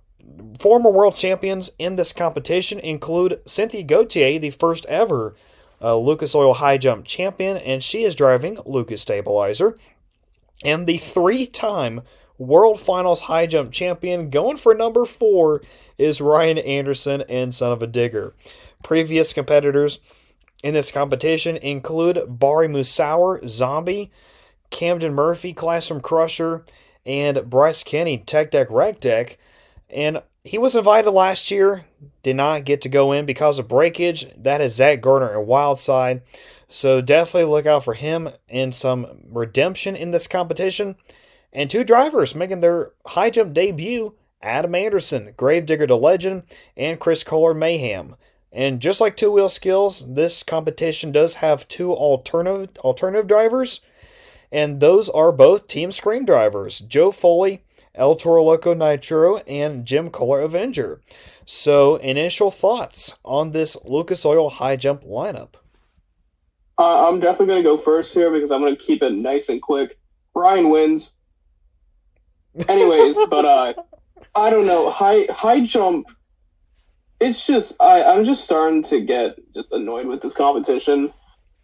former world champions in this competition include Cynthia Gauthier, the first ever Lucas Oil High Jump champion, and she is driving Lucas Stabilizer. And the 3-time World Finals High Jump champion, going for number 4, is Ryan Anderson and Son of a Digger. Previous competitors in this competition include Bari Musauer, Zombie, Camden Murphy, Classroom Crusher, and Bryce Kenny, Tech Deck Rec Deck. And he was invited last year, did not get to go in because of breakage. That is Zach Gardner and Wildside. So definitely look out for him and some redemption in this competition. And 2 drivers making their high jump debut, Adam Anderson, Gravedigger to Legend, and Chris Kohler Mayhem. And just like 2-Wheel Skills, this competition does have 2 alternative drivers, and those are both Team Scream drivers, Joe Foley, El Toro Loco Nitro, and Jim Kohler Avenger. So, initial thoughts on this Lucas Oil High Jump lineup? I'm definitely going to go first here because I'm going to keep it nice and quick. Brian wins. Anyways, but I don't know. High jump, it's just, I'm just starting to get just annoyed with this competition.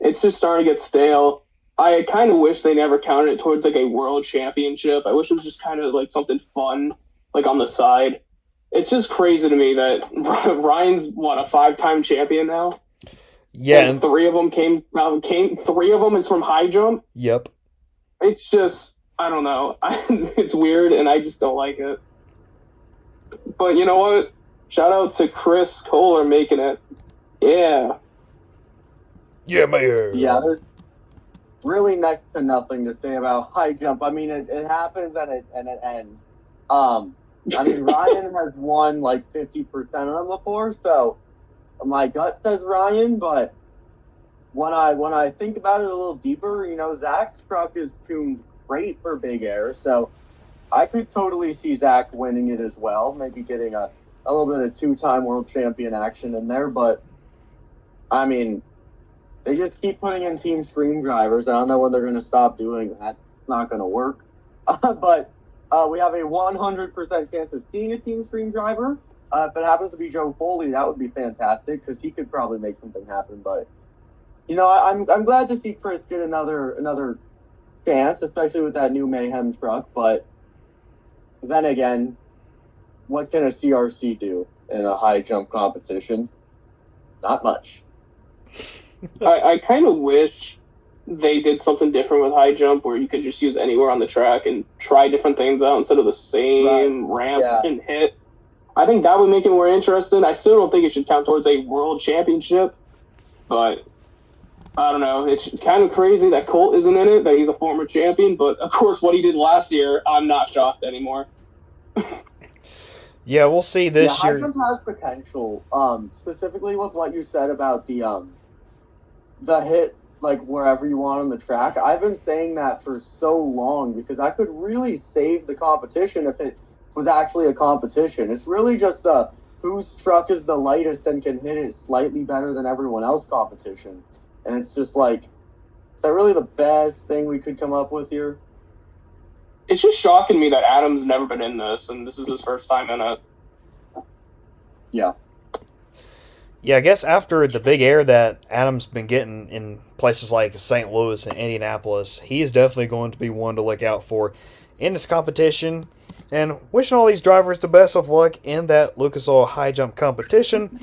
It's just starting to get stale. I kind of wish they never counted it towards like a world championship. I wish it was just kind of like something fun, like on the side. It's just crazy to me that Ryan's a 5-time champion now. Yeah, and 3 of them came. 3 of them is from high jump. Yep. It's just, I don't know. It's weird, and I just don't like it. But you know what? Shout out to Chris Kohler making it. Yeah. Yeah, man. Yeah, there's really next to nothing to say about high jump. I mean, it happens and it ends. I mean, Ryan has won like 50% of them before, so my gut says Ryan, but when I think about it a little deeper, Zach's truck is tuned great for big air, so I could totally see Zach winning it as well, maybe getting a little bit of 2-time world champion action in there. But I mean, they just keep putting in team stream drivers. I don't know when they're going to stop doing that. It's not going to work. But we have a 100% chance of seeing a team stream driver. If it happens to be Joe Foley, that would be fantastic because he could probably make something happen. But I'm glad to see Chris get another chance, especially with that new Mayhem truck. But then again, what can a CRC do in a high jump competition? Not much. I kind of wish they did something different with high jump where you could just use anywhere on the track and try different things out instead of the same ramp and hit. I think that would make it more interesting. I still don't think it should count towards a world championship, but I don't know. It's kind of crazy that Colt isn't in it, that he's a former champion, but of course what he did last year, I'm not shocked anymore. Yeah, we'll see this year. High jump has potential, specifically with what you said about the hit, like, wherever you want on the track. I've been saying that for so long because I could really save the competition if it was actually a competition. It's really just whose truck is the lightest and can hit it slightly better than everyone else competition. And it's just like, is that really the best thing we could come up with here? It's just shocking me that Adam's never been in this, and this is his first time in it. Yeah. Yeah, I guess after the big air that Adam's been getting in places like St. Louis and Indianapolis, he is definitely going to be one to look out for in this competition. And wishing all these drivers the best of luck in that Lucas Oil high jump competition.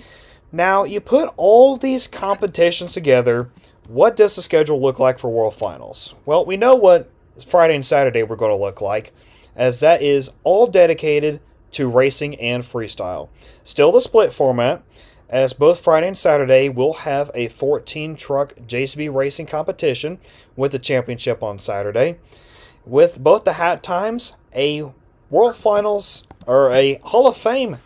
Now, you put all these competitions together, what does the schedule look like for World Finals? Well, we know what Friday and Saturday we're going to look like, as that is all dedicated to racing and freestyle. Still the split format, as both Friday and Saturday will have a 14-truck JCB racing competition with the championship on Saturday. With both the hat times, a World Finals, or a Hall of Fame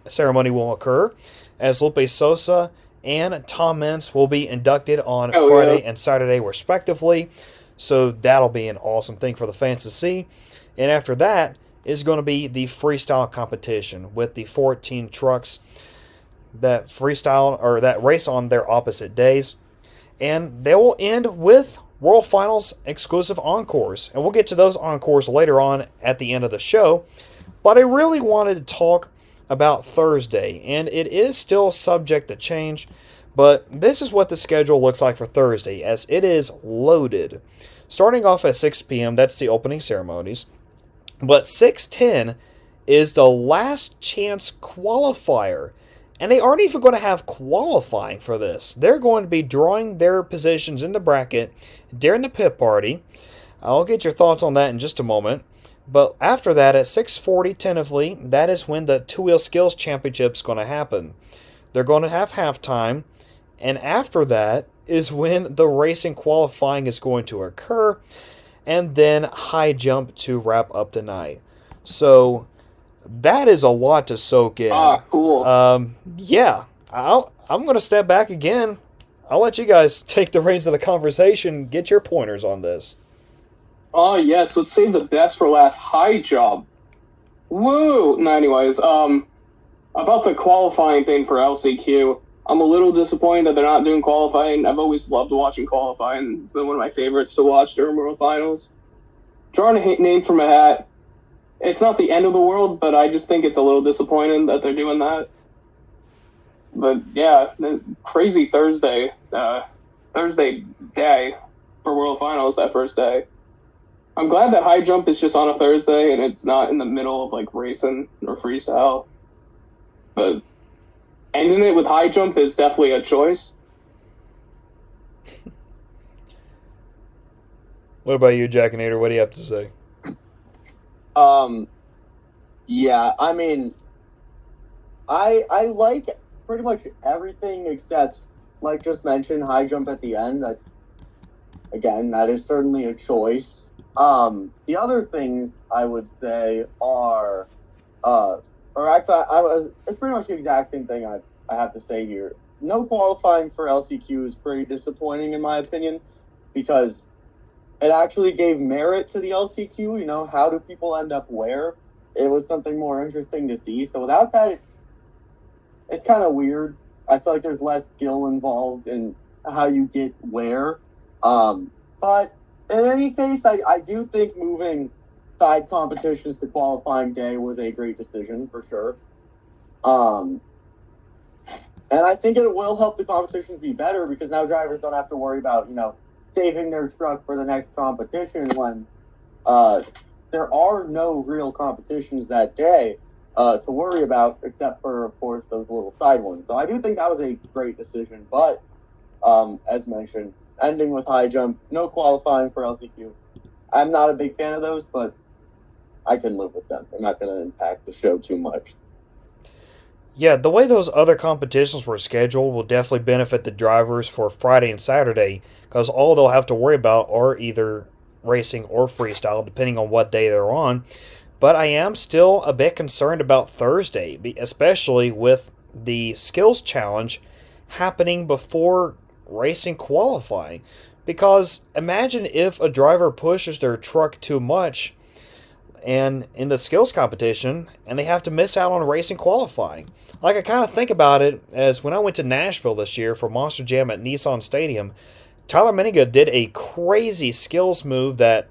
ceremony will occur, as Lupe Sosa and Tom Mintz will be inducted on Friday and Saturday respectively. So that'll be an awesome thing for the fans to see. And after that is going to be the freestyle competition with the 14 trucks that freestyle or that race on their opposite days. And they will end with World Finals exclusive encores. And we'll get to those encores later on at the end of the show. But I really wanted to talk about Thursday, and it is still subject to change, but this is what the schedule looks like for Thursday, as it is loaded. Starting off at 6 p.m., that's the opening ceremonies, but 6:10 is the last chance qualifier, and they aren't even going to have qualifying for this. They're going to be drawing their positions in the bracket during the pit party. I'll get your thoughts on that in just a moment. But after that, at 6:40 tentatively, that is when the Two Wheel Skills Championship is going to happen. They're going to have halftime, and after that is when the racing qualifying is going to occur, and then high jump to wrap up the night. So that is a lot to soak in. Cool. Yeah, I'm going to step back again. I'll let you guys take the reins of the conversation, get your pointers on this. Oh, yes, let's save the best for last. High jump. Woo! No, anyways, about the qualifying thing for LCQ, I'm a little disappointed that they're not doing qualifying. I've always loved watching qualifying. It's been one of my favorites to watch during World Finals. Drawing a name from a hat, it's not the end of the world, but I just think it's a little disappointing that they're doing that. But, yeah, crazy Thursday day for World Finals, that first day. I'm glad that high jump is just on a Thursday and it's not in the middle of like racing or freestyle. But ending it with high jump is definitely a choice. What about you, Jackinator? What do you have to say? Yeah, I mean, I like pretty much everything except, like just mentioned, high jump at the end. That is certainly a choice. The other things I would say are, it's pretty much the exact same thing I have to say here. No qualifying for LCQ is pretty disappointing in my opinion, because it actually gave merit to the LCQ. You know, how do people end up where? It was something more interesting to see. So without that, it's kind of weird. I feel like there's less skill involved in how you get where. But in any case, I do think moving side competitions to qualifying day was a great decision for sure. And I think it will help the competitions be better, because now drivers don't have to worry about, saving their truck for the next competition when there are no real competitions that day to worry about, except for, of course, those little side ones. So I do think that was a great decision. But, as mentioned, ending with high jump, no qualifying for LCQ. I'm not a big fan of those, but I can live with them. They're not going to impact the show too much. Yeah, the way those other competitions were scheduled will definitely benefit the drivers for Friday and Saturday, because all they'll have to worry about are either racing or freestyle, depending on what day they're on. But I am still a bit concerned about Thursday, especially with the skills challenge happening before racing qualifying. Because imagine if a driver pushes their truck too much and in the skills competition, and they have to miss out on racing qualifying. Like, I kind of think about it as when I went to Nashville this year for Monster Jam at Nissan Stadium. Tyler Miniga did a crazy skills move that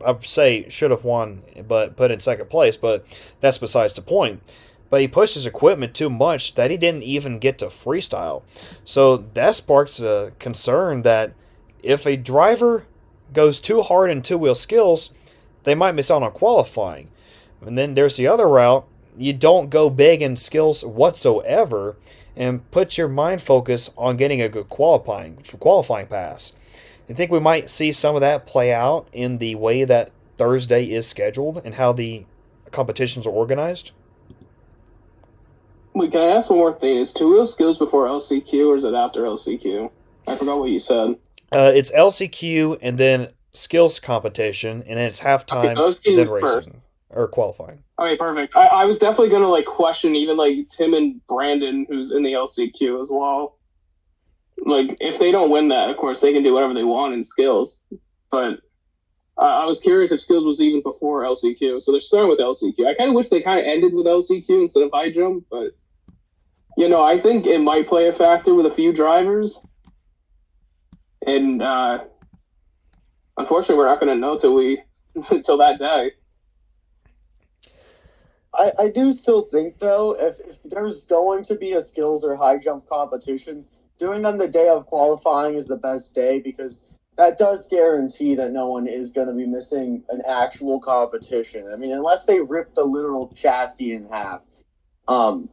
I'd say should have won, but put in second place, but that's besides the point. But he pushed his equipment too much that he didn't even get to freestyle. So that sparks a concern that if a driver goes too hard in two-wheel skills, they might miss out on qualifying. And then there's the other route. You don't go big in skills whatsoever and put your mind focus on getting a good qualifying pass. I think we might see some of that play out in the way that Thursday is scheduled and how the competitions are organized. Wait, can I ask one more thing? Is two-wheel skills before LCQ, or is it after LCQ? I forgot what you said. It's LCQ and then skills competition, and then it's halftime, then racing first. Or qualifying. Okay, perfect. I was definitely gonna question even Tim and Brandon, who's in the LCQ as well. If they don't win that, of course they can do whatever they want in skills. But I was curious if skills was even before LCQ, so they're starting with LCQ. I kind of wish they kind of ended with LCQ instead of high jump, but I think it might play a factor with a few drivers, and unfortunately, we're not going to know until that day. I do still think, though, if there's going to be a skills or high jump competition, doing them the day of qualifying is the best day, because that does guarantee that no one is going to be missing an actual competition. I mean, unless they rip the literal chassis in half,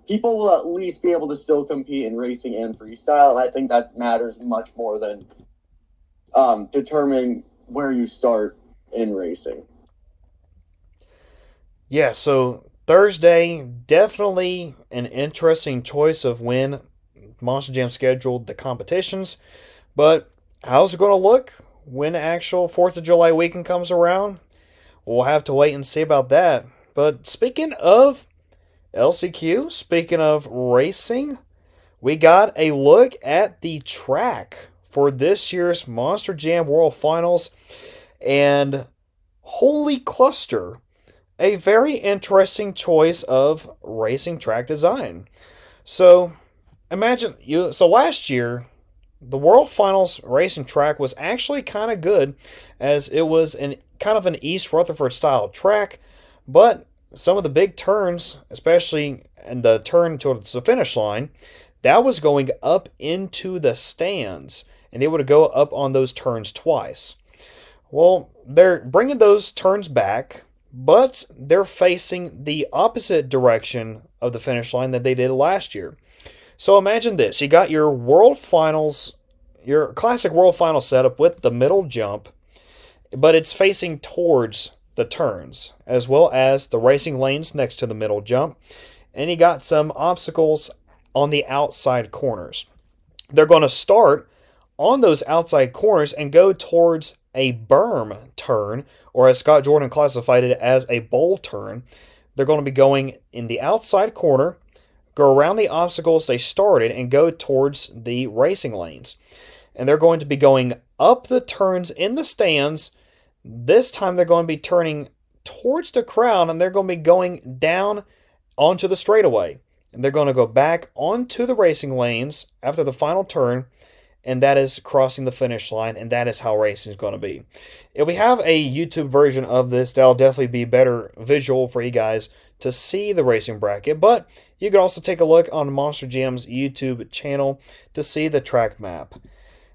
people will at least be able to still compete in racing and freestyle, and I think that matters much more than determining where you start in racing. Yeah, so Thursday, definitely an interesting choice of when Monster Jam scheduled the competitions, but how's it going to look when actual 4th of July weekend comes around? We'll have to wait and see about that. But speaking of LCQ, speaking of racing, we got a look at the track for this year's Monster Jam World Finals, and holy cluster, a very interesting choice of racing track design. So imagine so last year the World Finals racing track was actually kind of good, as it was kind of an East Rutherford style track, but some of the big turns, especially in the turn towards the finish line, that was going up into the stands, and they would go up on those turns twice. Well, they're bringing those turns back, but they're facing the opposite direction of the finish line that they did last year. So imagine this. You got your World Finals, your classic World Final setup with the middle jump, but it's facing towards the turns, as well as the racing lanes next to the middle jump, and you got some obstacles on the outside corners. They're going to start on those outside corners and go towards a berm turn, or as Scott Jordan classified it as a bowl turn. They're going to be going in the outside corner, go around the obstacles they started and go towards the racing lanes. And they're going to be going up the turns in the stands. This time they're going to be turning towards the crowd, and they're going to be going down onto the straightaway. And they're going to go back onto the racing lanes after the final turn, and that is crossing the finish line, and that is how racing is going to be. If we have a YouTube version of this, that'll definitely be better visual for you guys to see the racing bracket, but you can also take a look on Monster Jam's YouTube channel to see the track map.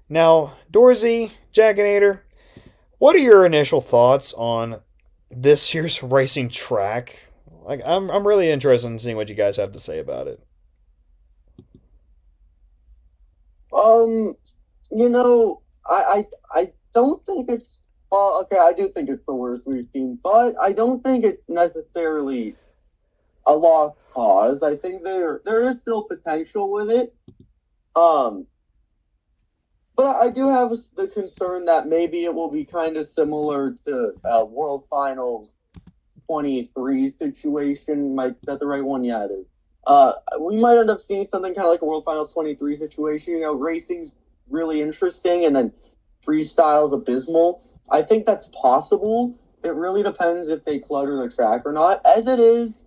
Now, Dorsey, Jackinator, what are your initial thoughts on this year's racing track? Like, I'm really interested in seeing what you guys have to say about it. I don't think it's okay, I do think it's the worst we've seen, but I don't think it's necessarily a lost cause. I think there is still potential with it. But I do have the concern that maybe it will be kind of similar to World Finals 23 situation. Is that the right one? Yeah, it is. We might end up seeing something kind of like a World Finals 23 situation. You know, racing's really interesting, and then freestyle's abysmal. I think that's possible. It really depends if they clutter the track or not. As it is,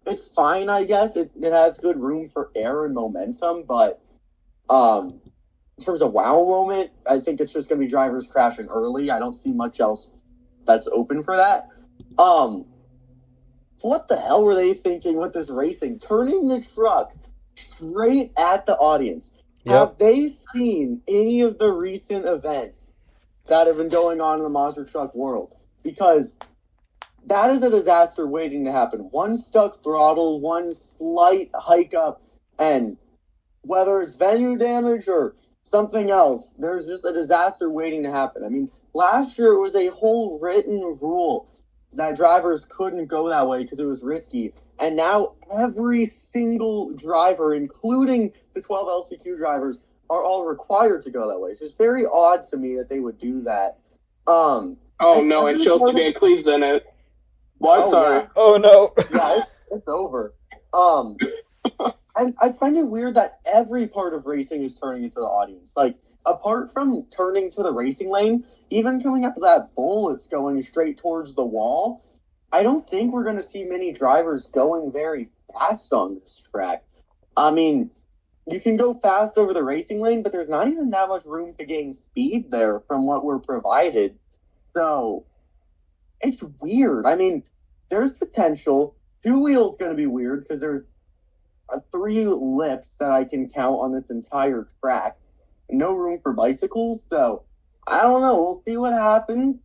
it's fine, I guess. It has good room for air and momentum, but in terms of wow moment, I think it's just going to be drivers crashing early. I don't see much else that's open for that. What the hell were they thinking with this racing? Turning the truck straight at the audience. Yep. Have they seen any of the recent events that have been going on in the monster truck world? Because that is a disaster waiting to happen. One stuck throttle, one slight hike up, and whether it's venue damage or something else, there's just a disaster waiting to happen. I mean, last year it was a whole written rule that drivers couldn't go that way because it was risky. And now every single driver, including the 12 LCQ drivers, are all required to go that way. It's just very odd to me that they would do that. No, it's Chelsea Van Cleve's in it. What? Sorry. Yeah. Oh, no. Yeah, it's over. And I find it weird that every part of racing is turning into the audience. Like, apart from turning to the racing lane, even coming up to that bowl, it's going straight towards the wall. I don't think we're going to see many drivers going very fast on this track. I mean, you can go fast over the racing lane, but there's not even that much room to gain speed there from what we're provided. So, it's weird. I mean, there's potential. Two-wheel's going to be weird because there's 3 lips that I can count on this entire track. No room for bicycles, so I don't know. We'll see what happens.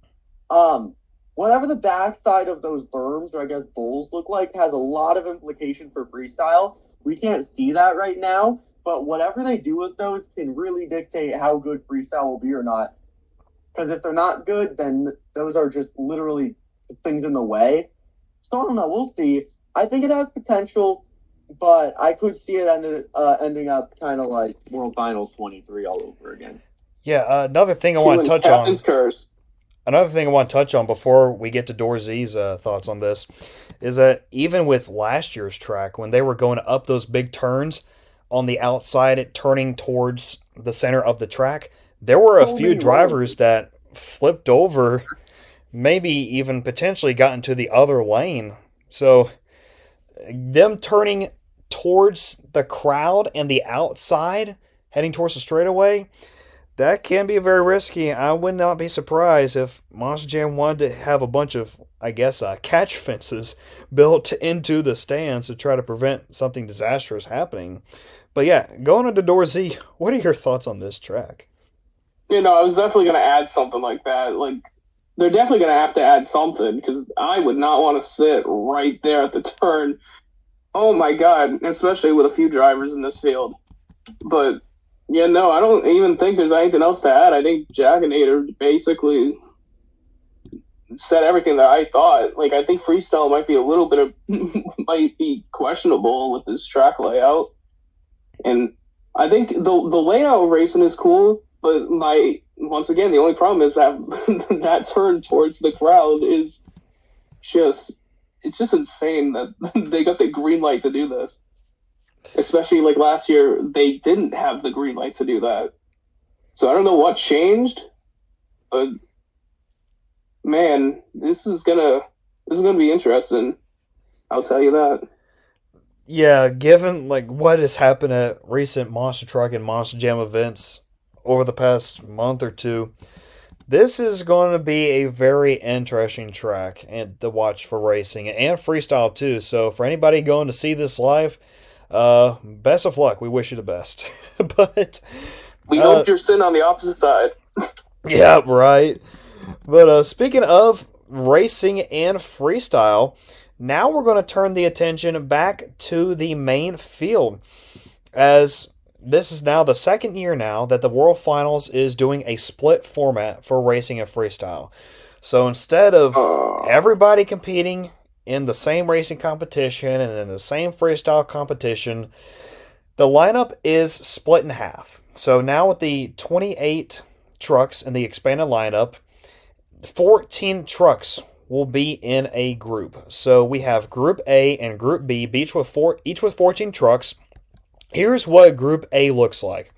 Whatever the backside of those berms, or I guess bowls, look like has a lot of implication for freestyle. We can't see that right now, but whatever they do with those can really dictate how good freestyle will be or not. Because if they're not good, then those are just literally things in the way. So I don't know. We'll see. I think it has potential, but I could see it ending up kind of like World Finals 23 all over again. Yeah, another thing I want to touch on. Curse. Another thing I want to touch on before we get to Dorsey's thoughts on this is that even with last year's track, when they were going up those big turns on the outside, turning towards the center of the track, there were a few drivers that flipped over, maybe even potentially got into the other lane. So them turning towards the crowd and the outside, heading towards the straightaway, that can be very risky. I would not be surprised if Monster Jam wanted to have a bunch of, I guess, catch fences built into the stands to try to prevent something disastrous happening. But yeah, going on to Dorsey, what are your thoughts on this track? I was definitely going to add something like that. Like, they're definitely going to have to add something, because I would not want to sit right there at the turn. Oh my God, especially with a few drivers in this field. But yeah, no, I don't even think there's anything else to add. I think Jackinator basically said everything that I thought. Like, I think freestyle might be a little bit of might be questionable with this track layout. And I think the layout of racing is cool, but once again, the only problem is that that turn towards the crowd is just insane that they got the green light to do this. Especially like last year, they didn't have the green light to do that. So I don't know what changed, but man, this is gonna be interesting. I'll tell you that. Yeah, given like what has happened at recent Monster Truck and Monster Jam events over the past month or two, this is going to be a very interesting track and to watch for racing and freestyle too. So for anybody going to see this live, best of luck. We wish you the best. But We hope you're sitting on the opposite side. yeah, right. But speaking of racing and freestyle, now we're going to turn the attention back to the main field, as this is now the second year now that the World Finals is doing a split format for racing and freestyle. So instead of everybody competing in the same racing competition and in the same freestyle competition, the lineup is split in half. So now with the 28 trucks in the expanded lineup, 14 trucks will be in a group. So we have Group A and Group B, each with 14 trucks. Here's what Group A looks like.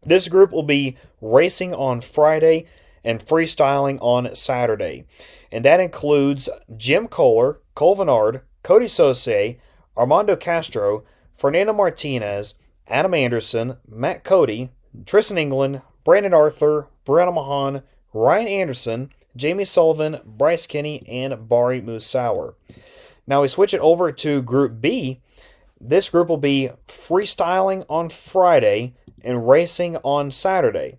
This group will be racing on Friday and freestyling on Saturday. And that includes Jim Kohler, Cole Venard, Cody Saucier, Armando Castro, Fernando Martinez, Adam Anderson, Matt Cody, Tristan England, Brandon Arthur, Brianna Mahan, Ryan Anderson, Jamie Sullivan, Bryce Kinney, and Bari Musauer. Now we switch it over to Group B. This group will be freestyling on Friday and racing on Saturday.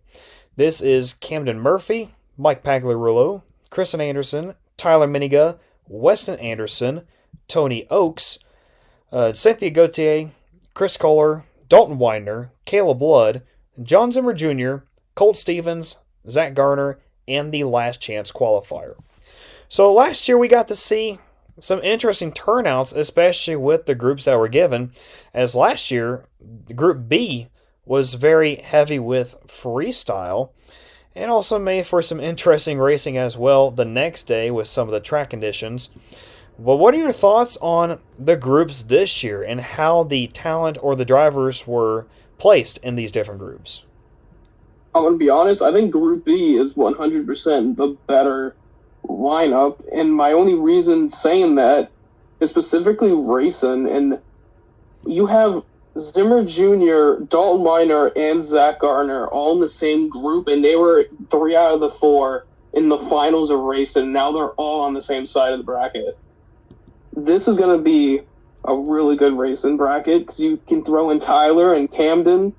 This is Camden Murphy, Mike Pagliarulo, Kristen Anderson, Tyler Miniga, Weston Anderson, Tony Oakes, Cynthia Gauthier, Chris Kohler, Dalton Widener, Caleb Blood, John Zimmer Jr., Colt Stevens, Zach Garner, and the Last Chance qualifier. So last year we got to see some interesting turnouts, especially with the groups that were given, as last year Group B was very heavy with freestyle and also made for some interesting racing as well the next day with some of the track conditions. But what are your thoughts on the groups this year and how the talent or the drivers were placed in these different groups? I'm gonna be honest. I think Group B is 100% the better lineup, and my only reason saying that is specifically racing. And you have Zimmer Jr., Dalton Miner, and Zach Garner all in the same group, and they were 3 out of the 4 in the finals of racing. And now they're all on the same side of the bracket. This is gonna be a really good racing bracket because you can throw in Tyler and Camden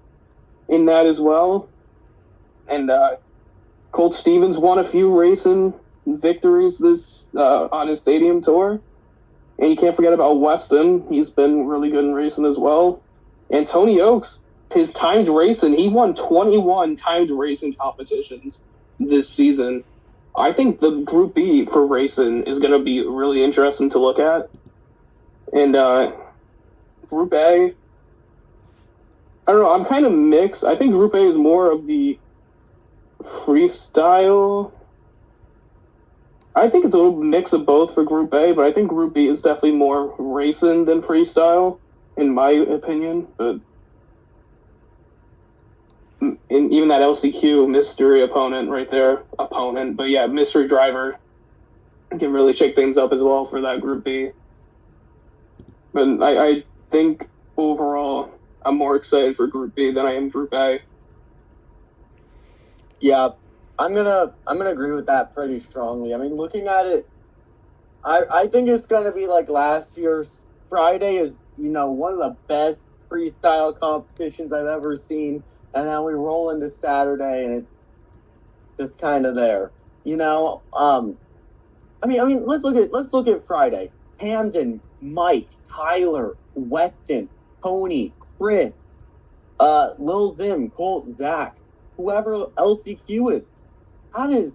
in that as well. And Colt Stevens won a few racing victories this on his stadium tour. And you can't forget about Weston. He's been really good in racing as well. And Tony Oakes, his timed racing, he won 21 timed racing competitions this season. I think the Group B for racing is going to be really interesting to look at. And Group A, I don't know, I'm kind of mixed. I think Group A is more of the freestyle. I think it's a little mix of both for Group A, but I think Group B is definitely more racing than freestyle, in my opinion. But even that LCQ mystery opponent right there, but yeah, mystery driver can really shake things up as well for that Group B. But I think overall, I'm more excited for Group B than I am Group A. Yeah, I'm gonna agree with that pretty strongly. I mean, looking at it, I think it's gonna be like last year's. Friday is, one of the best freestyle competitions I've ever seen, and then we roll into Saturday and it's just kind of there. I mean, let's look at Friday. Hamden, Mike, Tyler, Weston, Tony, Chris, Lil Zim, Colt, Zach, whoever LCQ is. That is,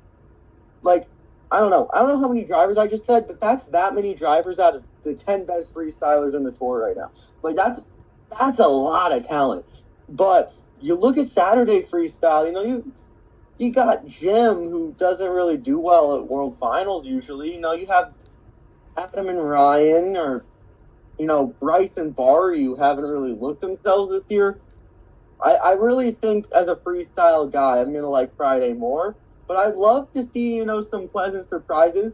like, I don't know how many drivers I just said, but that's that many drivers out of the 10 best freestylers in the tour right now. Like, that's a lot of talent. But you look at Saturday freestyle, you got Jim, who doesn't really do well at World Finals usually. You have Adam and Ryan, or Bryce and Barry haven't really looked themselves this year. I really think as a freestyle guy, I'm going to like Friday more. But I'd love to see, some pleasant surprises.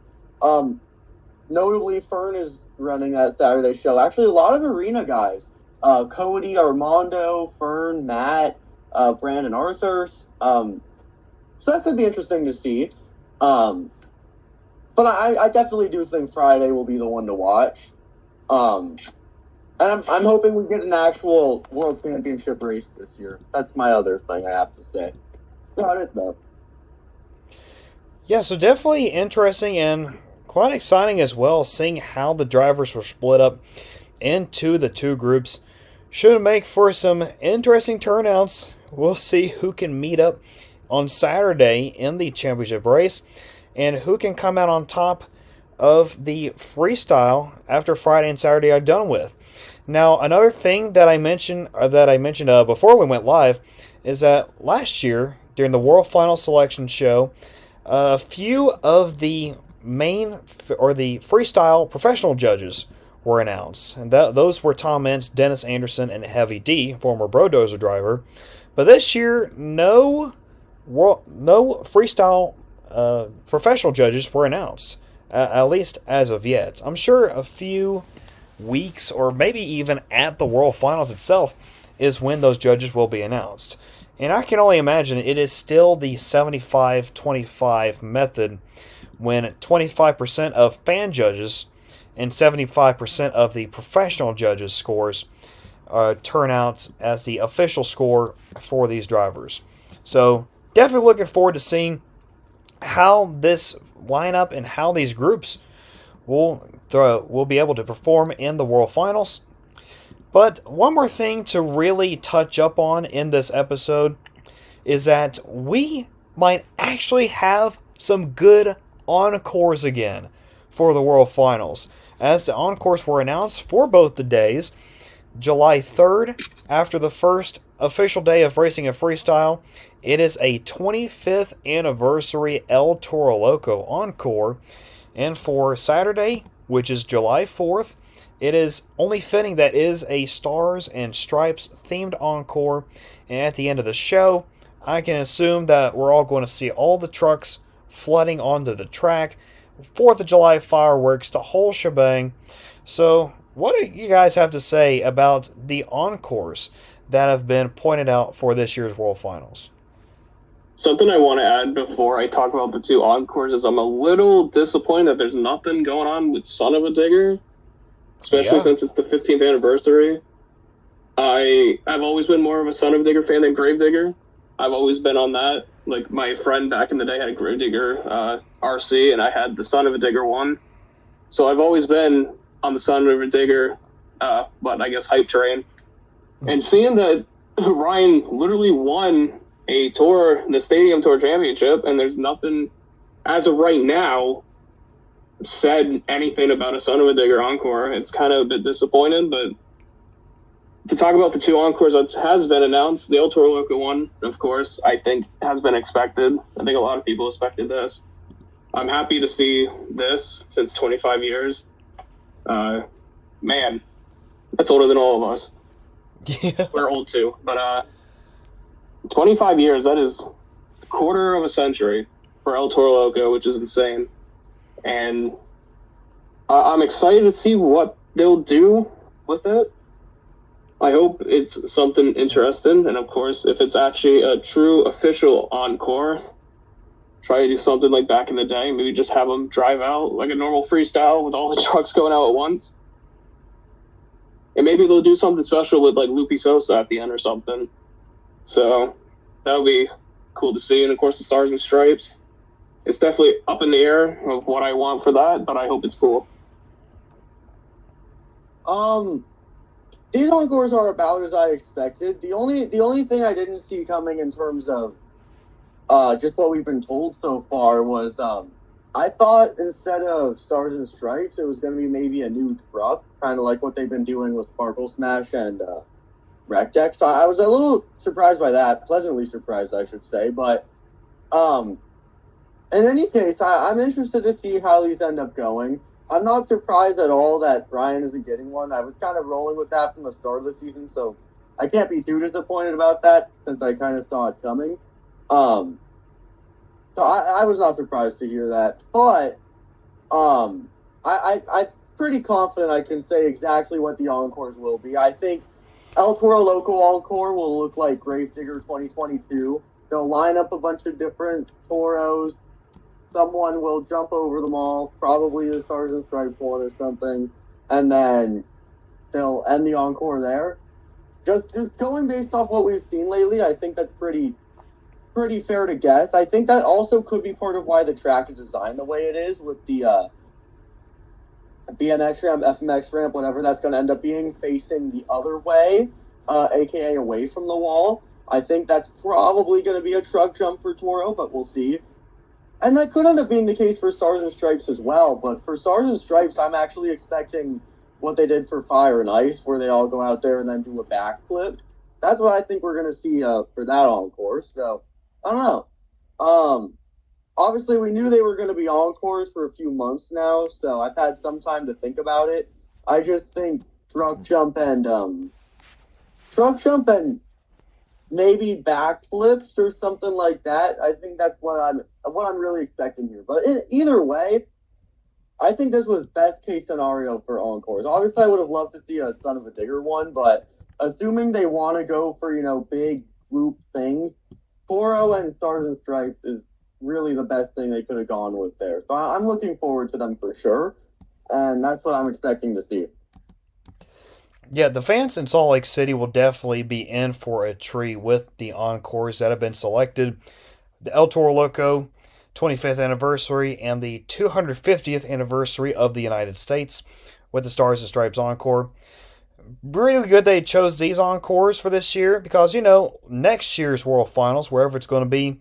Notably, Fern is running that Saturday show. Actually, a lot of arena guys. Cody, Armando, Fern, Matt, Brandon Arthurs. So that could be interesting to see. But I definitely do think Friday will be the one to watch. And I'm hoping we get an actual World Championship race this year. That's my other thing I have to say. Got it, though. Yeah, so definitely interesting and quite exciting as well, seeing how the drivers were split up into the two groups. Should make for some interesting turnouts. We'll see who can meet up on Saturday in the championship race and who can come out on top of the freestyle after Friday and Saturday are done with. Now, another thing that I mentioned before we went live is that last year during the World Final Selection Show, a few of the main or the freestyle professional judges were announced, and those were Tom Ince, Dennis Anderson, and Heavy D, former Brodozer driver. But this year, no freestyle professional judges were announced, at least as of yet. I'm sure a few weeks or maybe even at the World Finals itself is when those judges will be announced. And I can only imagine it is still the 75-25 method when 25% of fan judges and 75% of the professional judges' scores turn out as the official score for these drivers. So definitely looking forward to seeing how this lineup and how these groups will be able to perform in the World Finals. But one more thing to really touch up on in this episode is that we might actually have some good encores again for the World Finals, as the encores were announced for both the days. July 3rd, after the first official day of racing a freestyle, it is a 25th anniversary El Toro Loco encore. And for Saturday, which is July 4th, it is only fitting that is a Stars and Stripes themed encore. And at the end of the show, I can assume that we're all going to see all the trucks flooding onto the track. 4th of July fireworks, the whole shebang. So, what do you guys have to say about the encores that have been pointed out for this year's World Finals? Something I want to add before I talk about the two encores is I'm a little disappointed that there's nothing going on with Son of a Digger, especially since it's the 15th anniversary. I've always been more of a Son of a Digger fan than Gravedigger. I've always been on that. Like, my friend back in the day had a Gravedigger RC, and I had the Son of a Digger one. So I've always been on the Son of a Digger, but I guess hype train. And seeing that Ryan literally won the Stadium Tour Championship, and there's nothing, as of right now, said anything about a Son of a Digger encore. It's kind of a bit disappointing, but to talk about the two encores that has been announced, the El Toro Loco one, of course, I think has been expected. I think a lot of people expected this. I'm happy to see this since 25 years. Man, that's older than all of us. Yeah. We're old too, but 25 years, that is a quarter of a century for El Toro Loco, which is insane. And I'm excited to see what they'll do with it. I hope it's something interesting. And of course, if it's actually a true official encore, try to do something like back in the day. Maybe just have them drive out like a normal freestyle with all the trucks going out at once. And maybe they'll do something special with like Lupe Sosa at the end or something. So that would be cool to see. And of course, the Stars and Stripes. It's definitely up in the air of what I want for that, but I hope it's cool. These encores are about as I expected. The only thing I didn't see coming in terms of just what we've been told so far was I thought instead of Stars and Stripes, it was going to be maybe a new truck, kind of like what they've been doing with Sparkle Smash and Wreck Deck. So I was a little surprised by that, pleasantly surprised, I should say. But in any case, I'm interested to see how these end up going. I'm not surprised at all that Ryan isn't getting one. I was kind of rolling with that from the start of the season, so I can't be too disappointed about that since I kind of saw it coming. So I was not surprised to hear that, but I'm pretty confident I can say exactly what the encores will be. I think El Toro Loco Encore will look like Gravedigger 2022. They'll line up a bunch of different Toros. Someone will jump over them all, probably the Stars and Stripes one or something, and then they'll end the encore there. Just going based off what we've seen lately, I think that's pretty fair to guess. I think that also could be part of why the track is designed the way it is, with the BMX ramp, FMX ramp, whatever that's going to end up being, facing the other way, aka away from the wall. I think that's probably going to be a truck jump for Toro, but we'll see. And that could end up being the case for Stars and Stripes as well. But for Stars and Stripes, I'm actually expecting what they did for Fire and Ice, where they all go out there and then do a backflip. That's what I think we're going to see for that encore. So, I don't know. Obviously, we knew they were going to be encores for a few months now, so I've had some time to think about it. I just think truck jump and maybe backflips or something like that. I think that's what I'm really expecting here. But either way, I think this was best case scenario for encores. Obviously, I would have loved to see a Son of a Digger one, but assuming they want to go for, big group things, Toro and Stars and Stripes is really the best thing they could have gone with there. So I'm looking forward to them for sure, and that's what I'm expecting to see. Yeah, the fans in Salt Lake City will definitely be in for a treat with the encores that have been selected. The El Toro Loco 25th anniversary and the 250th anniversary of the United States with the Stars and Stripes encore. Really good they chose these encores for this year because, next year's World Finals, wherever it's going to be,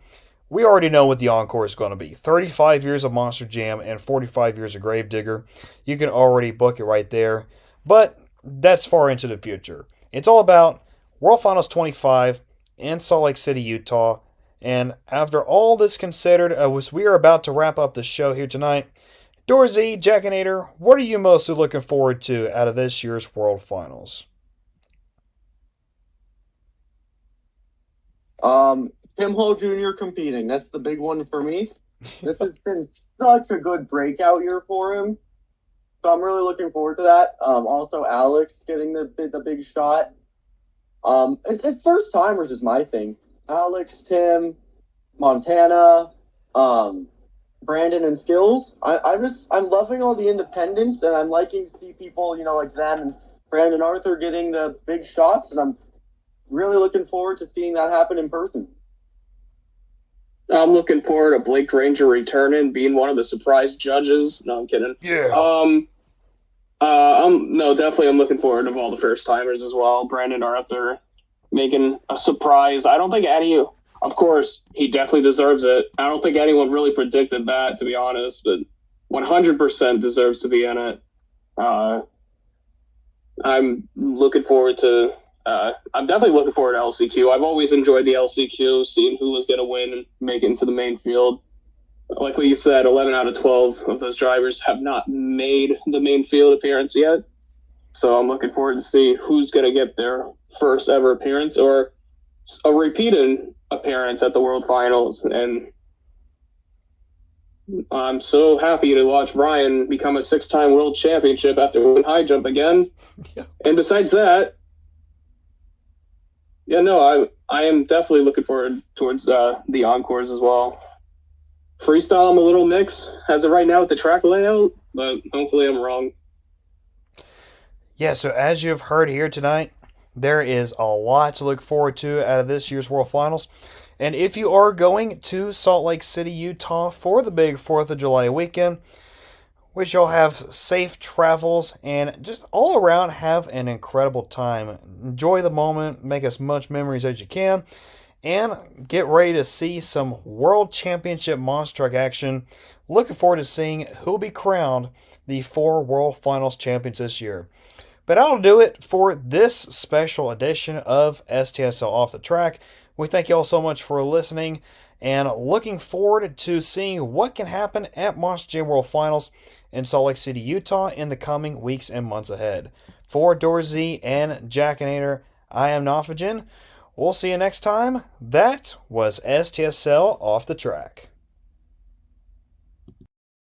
we already know what the encore is going to be. 35 years of Monster Jam and 45 years of Gravedigger. You can already book it right there. But that's far into the future. It's all about World Finals 25 in Salt Lake City, Utah. And after all this considered, as we are about to wrap up the show here tonight, Dorsey, Jackinator, what are you mostly looking forward to out of this year's World Finals? Tim Hall Jr. competing. That's the big one for me. This has been such a good breakout year for him. So I'm really looking forward to that. Also, Alex getting the big shot. It's first timers is my thing. Alex, Tim, Montana, Brandon, and Skills. I'm loving all the independents, and I'm liking to see people, like them and Brandon Arthur getting the big shots, and I'm really looking forward to seeing that happen in person. I'm looking forward to Blake Granger returning, being one of the surprise judges. No, I'm kidding. Yeah. I'm looking forward to all the first timers as well. Brandon Arthur making a surprise. I don't think of course, he definitely deserves it. I don't think anyone really predicted that, to be honest, but 100% deserves to be in it. I'm looking forward to. I'm definitely looking forward to LCQ. I've always enjoyed the LCQ, seeing who was going to win and make it into the main field. Like what you said, 11 out of 12 of those drivers have not made the main field appearance yet. So I'm looking forward to see who's going to get their first ever appearance or a repeated appearance at the World Finals. And I'm so happy to watch Ryan become a 6-time world championship after winning high jump again. Yeah. And besides that, I am definitely looking forward towards the encores as well. Freestyle, I'm a little mixed as of right now with the track layout, but hopefully I'm wrong. Yeah, so as you have heard here tonight, there is a lot to look forward to out of this year's World Finals. And if you are going to Salt Lake City, Utah for the big 4th of July weekend, wish you'll have safe travels and just all around have an incredible time. Enjoy the moment, make as much memories as you can, and get ready to see some World Championship monster truck action. Looking forward to seeing who will be crowned the 4 World Finals champions this year. But that'll do it for this special edition of STSL Off the Track. We thank you all so much for listening and looking forward to seeing what can happen at Monster Jam World Finals in Salt Lake City, Utah in the coming weeks and months ahead. For Dorsey and Jackinator, I am Nophagen. We'll see you next time. That was STSL Off the Track.